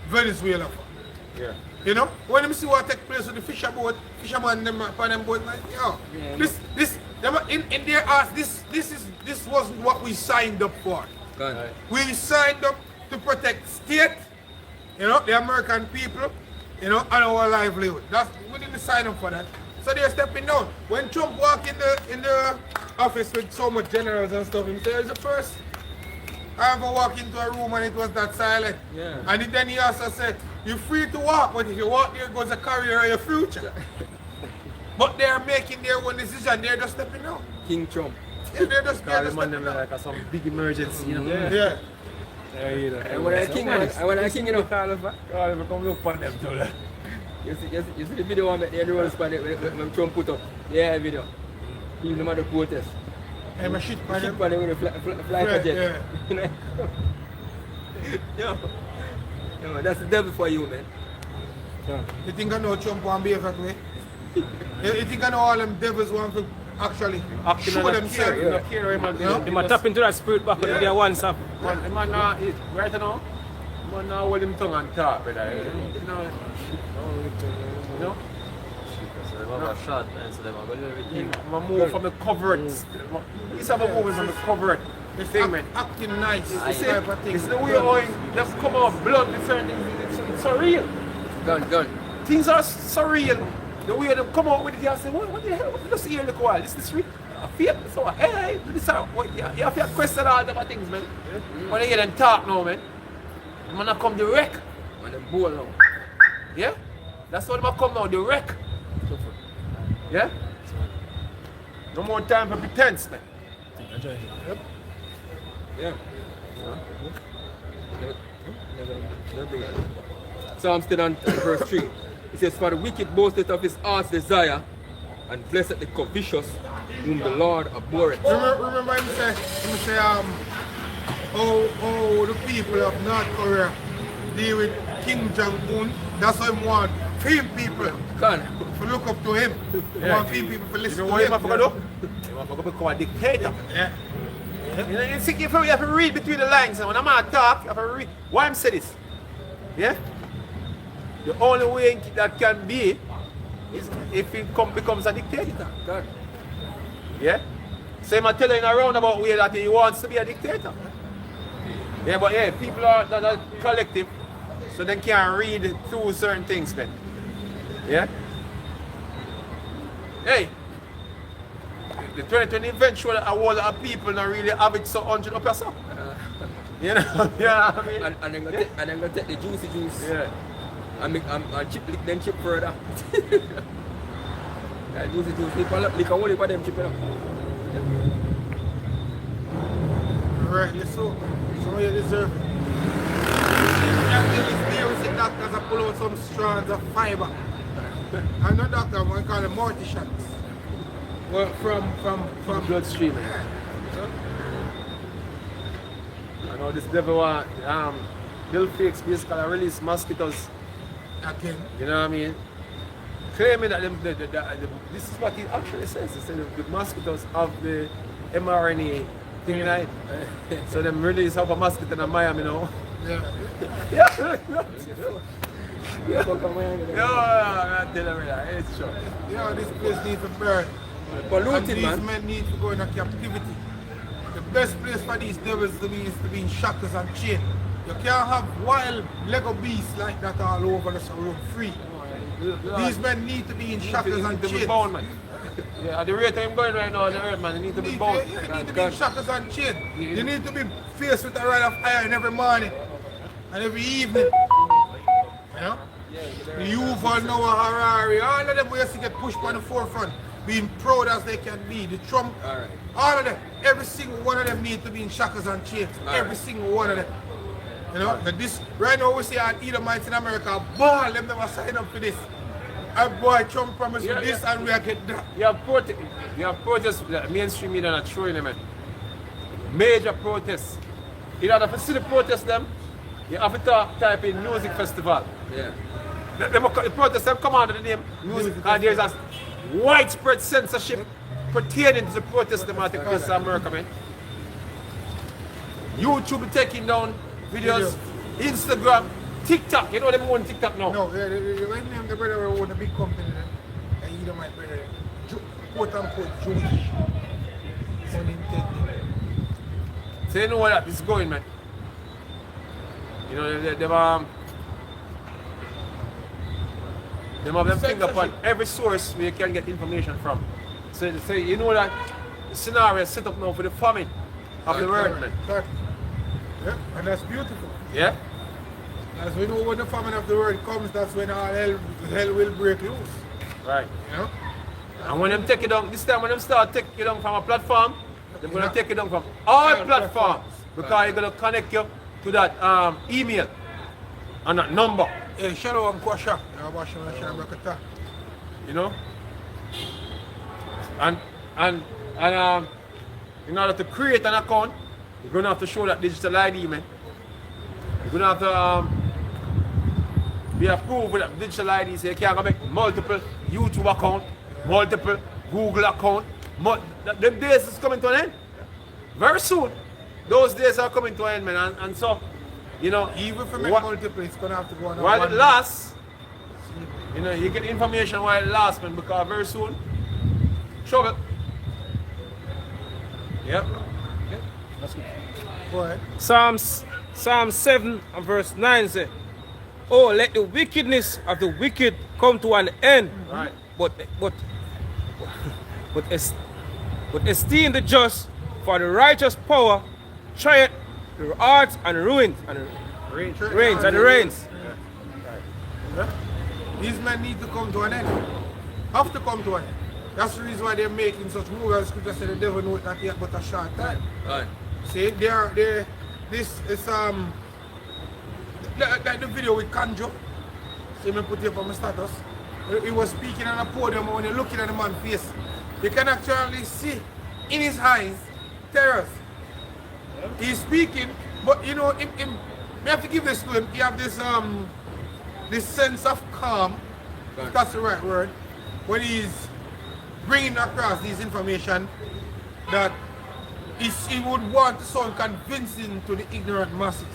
[SPEAKER 7] Venezuela for?
[SPEAKER 6] Yeah.
[SPEAKER 7] You know? When them see what take place with the fisherman them upon them boat, like, yo, in their eyes, this wasn't what we signed up for. We signed up to protect state, you know, the American people, you know, and our livelihood. We didn't sign up for that. So they're stepping down. When Trump walked in the office with so much generals and stuff, he said, it's the first I ever walked into a room and it was that silent.
[SPEAKER 3] Yeah.
[SPEAKER 7] And then he also said, you're free to walk, but if you walk, there goes a career of your future. But they're making their own decision, they're just stepping down.
[SPEAKER 3] King Trump.
[SPEAKER 7] Yeah, they're just
[SPEAKER 2] Them
[SPEAKER 7] stepping down.
[SPEAKER 2] like some big emergency, you know.
[SPEAKER 7] Yeah.
[SPEAKER 3] And when I king, you know,
[SPEAKER 2] Come look for them too.
[SPEAKER 3] you see the video I made the roll span when Trump put up. Yeah, video. Even the mother protest.
[SPEAKER 7] I'm a shit
[SPEAKER 3] Ship
[SPEAKER 7] man.
[SPEAKER 3] on with a fly jet. Yo, that's the devil for you, man.
[SPEAKER 7] You think I know Trump won't behave that way? You think I know all them devils want to actually show themselves?
[SPEAKER 2] They might tap into that spirit back when they are once up.
[SPEAKER 6] Man, right now, man now hold him tongue and talk, brother. You know?
[SPEAKER 1] So they have a shot and so they have a little everything.
[SPEAKER 6] Man move from the covert. He's have a movement from the covert. The thing, man.
[SPEAKER 7] Acting nice,
[SPEAKER 6] You see,
[SPEAKER 7] type of thing.
[SPEAKER 6] it's the way how he just come out blunt with certain things. It's surreal.
[SPEAKER 3] Gun.
[SPEAKER 6] Things are surreal. The way they come out with it, you say, what the hell? Just hear look a while. This is real. I feel so. Hey, this is what you have to question all the things, man. When you hear them talk now, man, I'm gonna come direct.
[SPEAKER 3] When them bowl now.
[SPEAKER 6] Yeah? That's what I'm come now, direct. Yeah? No more time for pretense, man.
[SPEAKER 3] Yeah. So I'm still on verse 3. It says, for the wicked boasteth of his heart's desire, and blessed the covetous, whom the Lord abhorreth.
[SPEAKER 7] Remember him say how the people of North Korea deal with Kim Jong-un. That's why he want few people to look up to him. He want few people to listen to him.
[SPEAKER 6] You want to become a dictator.
[SPEAKER 7] Yeah.
[SPEAKER 6] You know, you have to read between the lines, and when I'm going to talk, you have to read. Why I'm saying this? Yeah? The only way that can be is if he becomes a dictator.
[SPEAKER 3] God.
[SPEAKER 6] Yeah? So I'm telling in a roundabout way that he wants to be a dictator. Yeah, but yeah, people are that are collective, so they can't read through certain things, man. Yeah? hey, the 2020 eventually a whole lot of people not really have it so 100 up or so. You know? Yeah, I mean.
[SPEAKER 3] And then go take the juicy juice.
[SPEAKER 6] Yeah.
[SPEAKER 3] And chip lick them chip further. And juicy juice, lick a whole heap of them chip up.
[SPEAKER 7] Rightly so. So you deserve it. The doctors are pull out some strands of fiber. And no doctor, we call them morticians. Well, from
[SPEAKER 6] Bloodstream. I know this devil want Bill Fakes basically release mosquitoes.
[SPEAKER 7] again.
[SPEAKER 6] You know what I mean? Claiming that this is what it actually says. It says the mosquitoes have the mRNA thing in it. So them release up a mosquito in Miami now.
[SPEAKER 7] Yeah.
[SPEAKER 6] Yeah. Yeah, I'm telling you that. It's true.
[SPEAKER 7] Yeah, this place needs a burn.
[SPEAKER 3] Polluted,
[SPEAKER 7] And these
[SPEAKER 3] man.
[SPEAKER 7] men need to go into captivity. The best place for these devils to be is to be in shackles and chains. You can't have wild Lego beasts like that all over the road free. These men need to be in shackles and
[SPEAKER 6] They need to be
[SPEAKER 7] chains.
[SPEAKER 6] bound, man. Yeah, at the rate I'm going right now on the earth, man, they need to be bound.
[SPEAKER 7] You need to be in shackles and chains. You need to be faced with a rod of iron every morning and every evening. You know? The Yuval Noah Harari, all of them will to get pushed on the forefront, being proud as they can be. The Trump, all of them, every single one of them need to be in shackles and chains. Every single one of them. You know, that this right now we see an Edomites in America, ball, them never sign up for this. A boy Trump promised me this and we are get that.
[SPEAKER 6] You have protests, the mainstream media not showing them, man. Major protests. In order to see the protest them, you have to type in music festival.
[SPEAKER 3] Yeah.
[SPEAKER 6] The protests have come under the name music and there's a widespread censorship pertaining to the protest them at the place of America, man. YouTube taking down videos, Instagram, TikTok. You know them own TikTok now?
[SPEAKER 7] No, right name the brother who own a big company there. And Edomite brother, quote unquote Jewish. Unintended.
[SPEAKER 6] So you know where that is going, man. You know, they have them finger upon every source where you can get information from. So you know that the scenario is set up now for the famine of the world, man.
[SPEAKER 7] Yeah, and that's beautiful.
[SPEAKER 6] Yeah?
[SPEAKER 7] As we know when the famine of the world comes, that's when all hell will break loose.
[SPEAKER 6] Right.
[SPEAKER 7] You know?
[SPEAKER 6] And when them take it down, this time when them start take it down from a platform, they're going to take it down from all platforms. Because you're going to connect you to that email and that number.
[SPEAKER 7] Hey, Shalom Kwasha.
[SPEAKER 6] You know? And in order to create an account, you're going to have to show that digital ID, man. You're going to have to be approved with that digital ID, so you can't make multiple YouTube account, multiple Google account. Them days is coming to an end. Very soon. Those days are coming to an end, man. And so, you know,
[SPEAKER 7] Even if you make multiple, it's going to have to go on.
[SPEAKER 6] while it lasts, you know, you get information while it lasts, man, because very soon, trouble. Yep.
[SPEAKER 2] That's good.
[SPEAKER 7] Go ahead.
[SPEAKER 2] Psalm 7 and verse 9 says, "Oh, let the wickedness of the wicked come to an end,
[SPEAKER 6] Right.
[SPEAKER 2] but esteem the just, for the righteous power trieth the hearts and ruins and reigns.
[SPEAKER 7] These men need to come to an end. Have to come to an end. That's the reason why they're making such moves. Scripture said the devil knows that yet but a short time.
[SPEAKER 3] Right.
[SPEAKER 7] See, this is like the video with Kanjo. See me put it up on my status. He was speaking on a podium, and when you're looking at the man's face, you can actually see in his eyes terrors. He's speaking, but you know, we have to give this to him. He have this sense of calm, if that's the right word, when he's bringing across this information that he would want to sound convincing to the ignorant masses.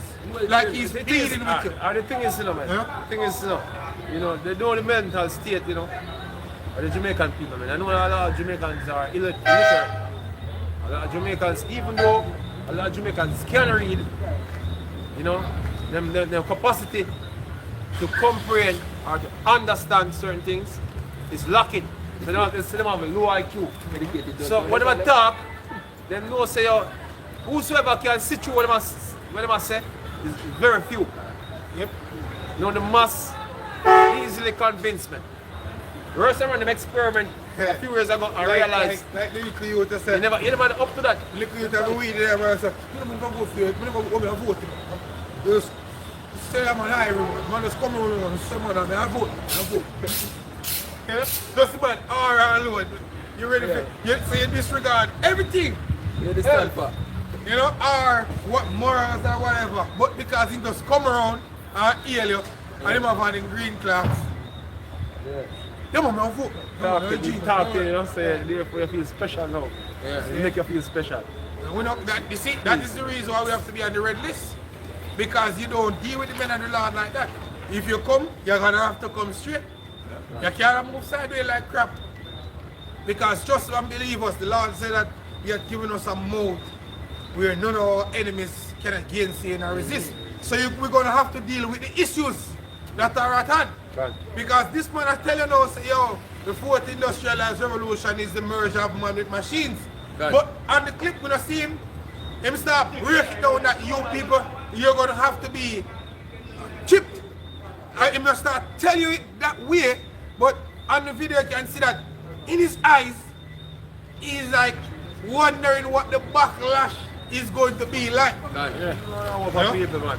[SPEAKER 7] Like he's pleading with you.
[SPEAKER 6] The thing is, you know, man.
[SPEAKER 7] Yeah?
[SPEAKER 6] The thing is, you know, they know the mental state, you know, of the Jamaican people, man. I know a lot of Jamaicans are illiterate. A lot of Jamaicans, even though a lot of Jamaicans can read, you know, their capacity to comprehend or to understand certain things is lacking. So them have a low IQ.
[SPEAKER 3] Educated.
[SPEAKER 6] So when they talk, they know say yo, whosoever can sit through what them say is very few.
[SPEAKER 7] Yep.
[SPEAKER 6] You know the mass easily convince me. The rest of them experiment a few years ago and realize
[SPEAKER 7] Like the little youth that
[SPEAKER 6] you
[SPEAKER 7] said,
[SPEAKER 6] never up to that.
[SPEAKER 7] little youth have a weed there, man. So, you don't go for it, you never go to vote. Just say I'm an Irish, man, just come around and say, man, I vote. Yeah? Just man, all right, Lord. You ready for it? So you disregard everything.
[SPEAKER 3] You understand, pa?
[SPEAKER 7] You know, or what morals or whatever. But because he just come around and heal you, and him have on the green clocks.
[SPEAKER 3] Yeah.
[SPEAKER 7] Yeah, man, I vote.
[SPEAKER 6] Talk to you know, say therefore you feel special now.
[SPEAKER 3] Yeah.
[SPEAKER 6] It make you feel special.
[SPEAKER 7] We know that, you see, that is the reason why we have to be on the red list. Because you don't deal with the men of the Lord like that. If you come, you're going to have to come straight. You can't move sideways like crap. Because trust and believe us, the Lord said that He has given us a mouth where none of our enemies can gainsay and resist. So we're going to have to deal with the issues that are at hand.
[SPEAKER 6] Right.
[SPEAKER 7] Because this man I tell you now, say, yo, the fourth industrialized revolution is the merger of man with machines.
[SPEAKER 3] Right.
[SPEAKER 7] But on the clip, when I see him start breaking down that you people, you're going to have to be chipped. And he must start tell you it that way, but on the video you can see that in his eyes, he's like wondering what the backlash is going to be like.
[SPEAKER 6] Yeah. No, people, man.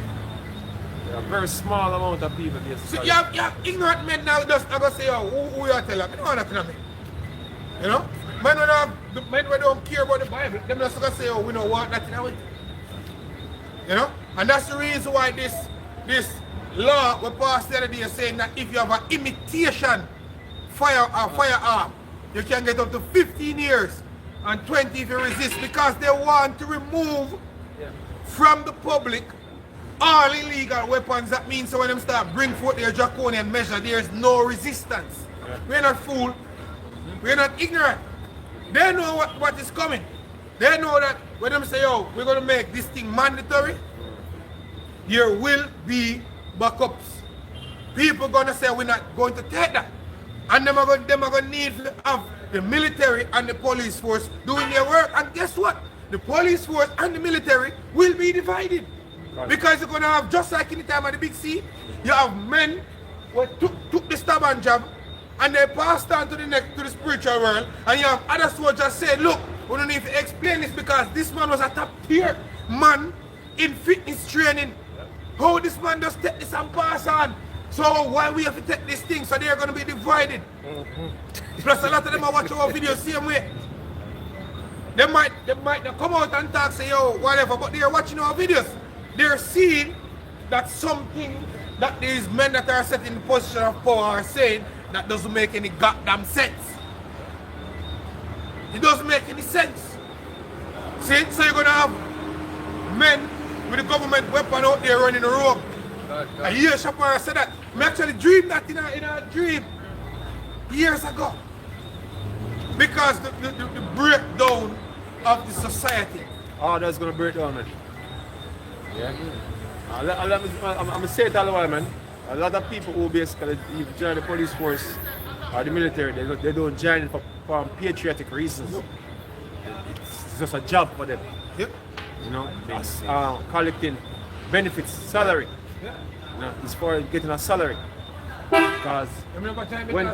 [SPEAKER 6] A very small amount of people.
[SPEAKER 7] So you have ignorant men now just going to say, oh, who you tell them? I don't want to me. You know? Men who don't care about the Bible, them just going to say, oh, we don't want that in our way. You know? And that's the reason why this law was passed the other day saying that if you have an imitation firearm, you can get up to 15 years and 20 if you resist, because they want to remove from the public all illegal weapons. That means so when them start bring forth their draconian measure, there is no resistance. We're not fool. We're not ignorant. They know what is coming. They know that when them say, oh, we're going to make this thing mandatory, there will be backups. People going to say we're not going to take that. And them are going to need to have the military and the police force doing their work. And guess what? The police force and the military will be divided. Because you're going to have, just like in the time of the Big C, you have men who took the stubborn job and they passed on to the spiritual world, and you have other soldiers say, look, we don't need to explain this because this man was a top tier man in fitness training. How this man just take this and pass on? So why we have to take this thing? So they're going to be divided. Plus a lot of them are watching our videos same way. They might not come out and talk, say, yo, whatever, but they're watching our videos. They're seeing that something that these men that are set in the position of power are saying that doesn't make any goddamn sense. It doesn't make any sense. See? So you're going to have men with a government weapon out there running the road. And years Shapara said that. I actually dreamed that in a dream years ago. Because the breakdown of the society.
[SPEAKER 6] Oh, that's going to break down, man. Yeah. I'm going to say it all the while, man. A lot of people who basically join the police force or the military, they don't join it for patriotic reasons. It's just a job for them.
[SPEAKER 7] Yep.
[SPEAKER 6] You know, collecting benefits, salary. You know, it's for getting a salary. Because when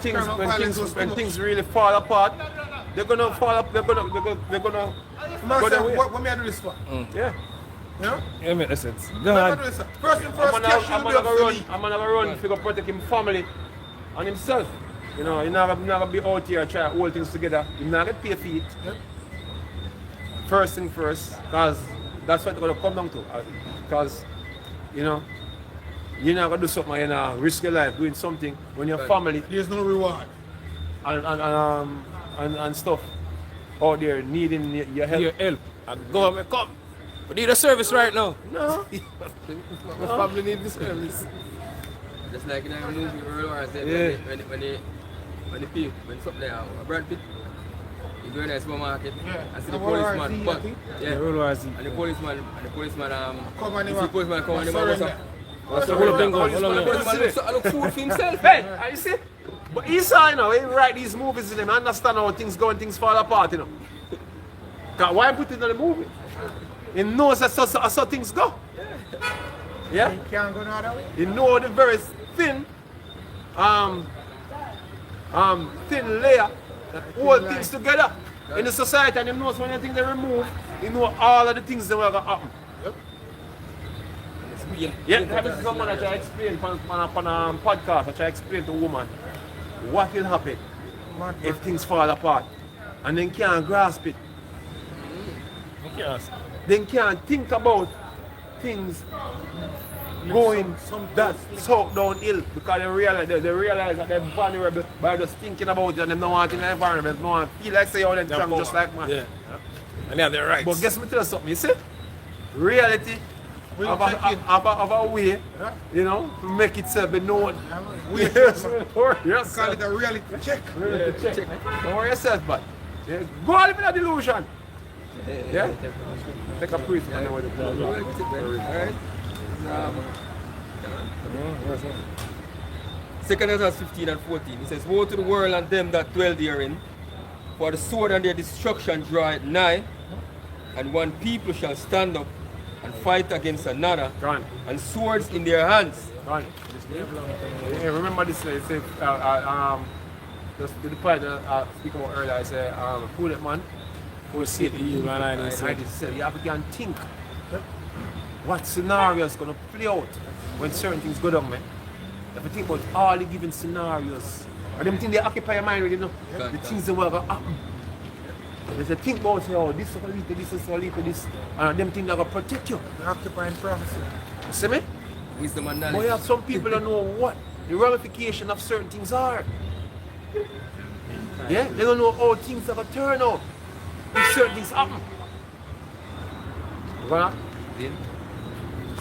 [SPEAKER 6] things really fall apart, they're gonna fall up. They're gonna go their way.
[SPEAKER 7] What may I do this for?
[SPEAKER 6] Yeah.
[SPEAKER 7] You know?
[SPEAKER 2] Yeah, makes sense.
[SPEAKER 7] What may I do this for? First and first, cash
[SPEAKER 6] I'm
[SPEAKER 7] should be up for me.
[SPEAKER 6] gonna run to protect him family and himself. You know, you're not gonna be out here trying to hold things together. You're not gonna pay for it.
[SPEAKER 7] Yep.
[SPEAKER 6] First thing first, because that's what it's gonna come down to. Because, you know, you're not gonna do something, you're not risk your life doing something when your family
[SPEAKER 7] There's no reward.
[SPEAKER 6] and stuff out there needing your help.
[SPEAKER 2] Your help. And government come. We need a service right now.
[SPEAKER 6] No.
[SPEAKER 2] My family need this service.
[SPEAKER 3] Just like in a movie, World War Z,
[SPEAKER 2] Yeah.
[SPEAKER 3] when something there, Brad Pitt, he go in the supermarket and see the
[SPEAKER 7] And World War
[SPEAKER 3] policeman,
[SPEAKER 7] Z,
[SPEAKER 3] but
[SPEAKER 7] I think.
[SPEAKER 3] yeah,
[SPEAKER 2] World War Z.
[SPEAKER 3] and the policeman
[SPEAKER 7] Come on,
[SPEAKER 3] you see the policeman come and the man
[SPEAKER 7] surrender.
[SPEAKER 3] was
[SPEAKER 2] So hold up them guns.
[SPEAKER 3] the policeman look food for himself.
[SPEAKER 6] Hey, are you see? But Esau, you know, he write these movies in him, understand how things go and things fall apart, you know. Because why put it in the movie? He knows that's how things go. Yeah?
[SPEAKER 7] You can't go no other way.
[SPEAKER 6] He know the very thin, thin layer that hold things together in the society, and he knows when anything they remove, he know all of the things that will happen. Yeah, this is someone that I explain on a podcast. I try to explain to a woman what will happen if things fall apart, and then can't grasp it. Then can't think about things going that so downhill because they realize that they're vulnerable by just thinking about it and they don't want in the environment. No one feel like say how they're strong just like man.
[SPEAKER 2] Yeah. And they have their rights.
[SPEAKER 6] But guess me tell you something, you see? Reality of a way, you know, to make itself be known. Yes.
[SPEAKER 7] Call it a reality check.
[SPEAKER 6] Check. Don't worry yourself, but go live in a delusion. Yeah? Take a priest and know what it is.
[SPEAKER 3] Second Ezra 15 and 14. He says, woe to the world and them that dwell therein, for the sword and their destruction draweth nigh, and one people shall stand up and fight against another, and swords in their hands.
[SPEAKER 6] Yeah, remember this, it says, the point I speak about earlier, I say, fool man, who see it, you have to think what scenario is going to play out when certain things go down, man. You have to think about all the given scenarios. And them things they occupy your mind, you know, the things that will happen. There's a think about, oh, this is going to lead to this, this is going to lead to this, and them things that are going to protect you.
[SPEAKER 7] They're occupying prophecy.
[SPEAKER 6] You see me?
[SPEAKER 3] Wisdom and knowledge.
[SPEAKER 6] But you have some people that know what the ramification of certain things are. Yeah? They don't know how things are going to turn out if certain things happen. Right?
[SPEAKER 3] It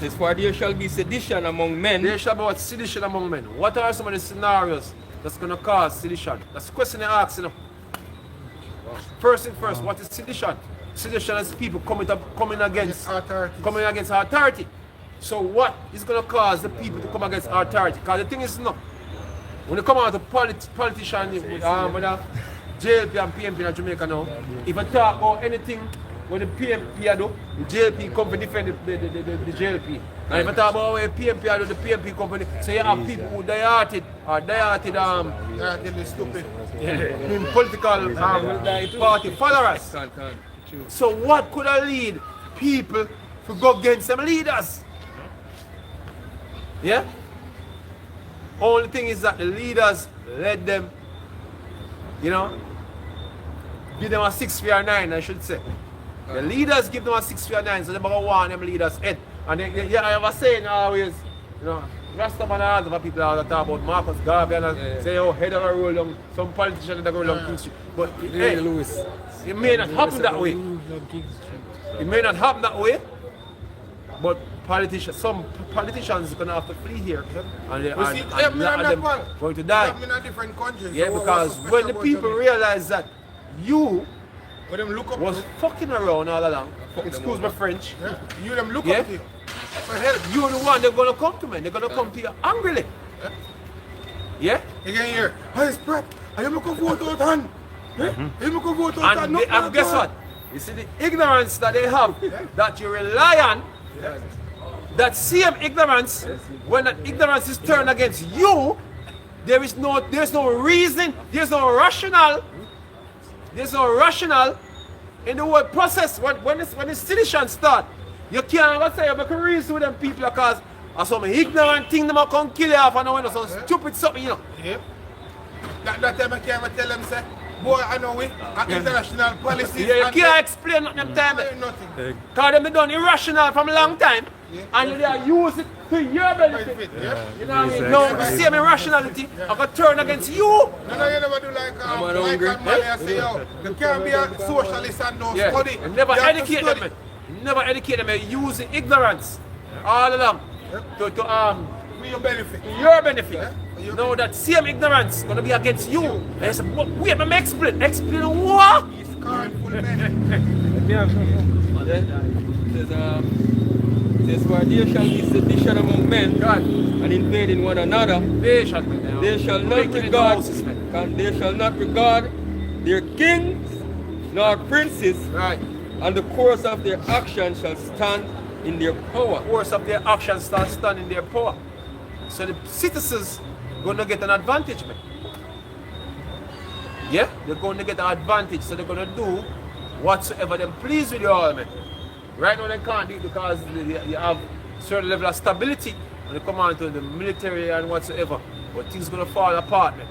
[SPEAKER 3] says, for there shall be sedition among men.
[SPEAKER 6] There shall be what? Sedition among men. What are some of the scenarios that's going to cause sedition? That's the question they ask, you know. First thing first, what is sedition? Sedition is people coming against authority. So what is going to cause the people to come against authority? Because the thing is, no, when you come out of politicians, with JLP and PMP in Jamaica now, if I talk about anything what the PMP do, the JLP come to defend the JLP. And if I talk about what the PMP do, the PMP company, so you have people who stupid in political party followers. So what could lead people to go against them leaders? Yeah? Only thing is that the leaders let them, you know, give them a 6 or 9, I should say. The leaders give them a 6 or 9, so they don't want them leaders head. And they, I have a saying always, you know, Rastaman and other people all the talk about Marcus Garvey and say, oh, head of a roll down, some politicians that go down King Street. But hey, it may not happen that way. It may not happen that way, but some politicians are going to have to flee here. And they're going to die. Yeah, because when the people realize that you was fucking around all along, excuse my French,
[SPEAKER 7] you them look up to you.
[SPEAKER 6] You're the one they're going to come to, man. They're going to come to you angrily. Yeah?
[SPEAKER 7] You can hear, hey, Sprat, I am looking for vote out hand.
[SPEAKER 6] And guess what? You see the ignorance that they have, that you rely on, that same ignorance, when that ignorance is turned against you, there's no reason, there's no rational in the whole process. When the sedition start, you can't say you make a reason with them people because of some ignorant thing they come kill you off and when some stupid something, you know.
[SPEAKER 7] Yep. That time I can't tell them say, boy, I know it, international policies.
[SPEAKER 6] Yeah, you can't explain nothing time.
[SPEAKER 7] Nothing.
[SPEAKER 6] Because they done irrational from a long time. Yeah. And they are use it to your benefit.
[SPEAKER 7] Yeah.
[SPEAKER 6] You know what I mean? No, the same irrationality I can turn against you.
[SPEAKER 7] No, you never do like Michael say, yo, you can't be a socialist and no study.
[SPEAKER 6] You never educate them. You never educate them. You use the ignorance all along to
[SPEAKER 7] your benefit.
[SPEAKER 6] Your benefit. You know that same ignorance is going to be against you. And I said, wait, let me explain. Explain what?
[SPEAKER 7] He's full
[SPEAKER 3] Says, for there shall be sedition among men and invading one another. They shall not regard And they shall not regard their kings nor princes,
[SPEAKER 6] Right.
[SPEAKER 3] and the course of their action shall stand in their power.
[SPEAKER 6] Course of their actions start standing their power. So the citizens gonna get an advantage, man. Yeah, they're going to get an advantage, so they're gonna do whatsoever them please with you all, man. Right now they can't do it because you have certain level of stability when you come on to the military and whatsoever. But things gonna fall apart, man.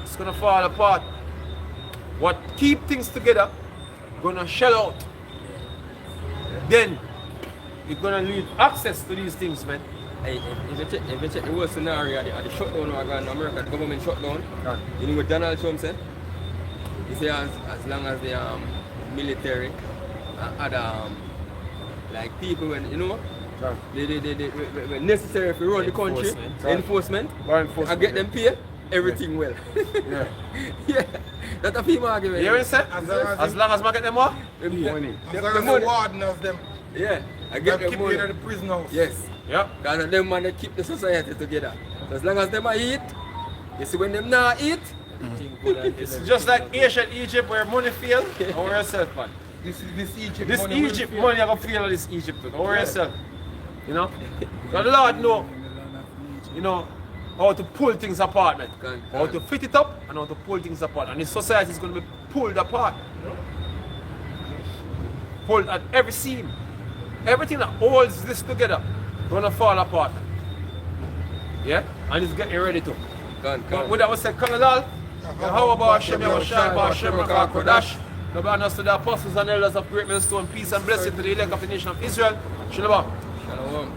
[SPEAKER 6] It's gonna fall apart. What keep things together, gonna shell out. Then you're gonna need access to these things, man.
[SPEAKER 3] Hey, if you check the whole scenario at the shutdown we're going to America, the government shutdown, you know what Donald Trump said? He said as long as the military and other like people when you know they necessary for run the country, enforcement, and get them paid, everything well.
[SPEAKER 6] Yeah.
[SPEAKER 3] Yeah. That's a female argument.
[SPEAKER 6] You hear me say? As long as I get them what?
[SPEAKER 3] Money.
[SPEAKER 7] As long as the warden of them,
[SPEAKER 3] Yeah. I get
[SPEAKER 7] keep
[SPEAKER 3] them money.
[SPEAKER 7] you in the prison house.
[SPEAKER 3] Yes.
[SPEAKER 6] Yeah.
[SPEAKER 3] Because them man they keep the society together. So as long as them eat, you see when them not eat,
[SPEAKER 6] It's just like ancient Egypt where money fail, don't worry yourself, man.
[SPEAKER 7] This Egypt
[SPEAKER 6] This
[SPEAKER 7] money will
[SPEAKER 6] Egypt
[SPEAKER 7] fail.
[SPEAKER 6] money I gonna feel this Egypt too. Don't worry yourself. You know? But the Lord know, you know, how to pull things apart, man. How to fit it up and how to pull things apart. And this society is gonna be pulled apart. Pulled at every seam. Everything that holds this together gonna fall apart. Yeah? And it's getting ready to. But when that was said, Colonel, how about Hashem, Yahushua, Hashem, Kodash, the banners to the apostles and elders of great millstone, peace and blessing to the elect of the nation of Israel. Shalom.
[SPEAKER 3] Shalom.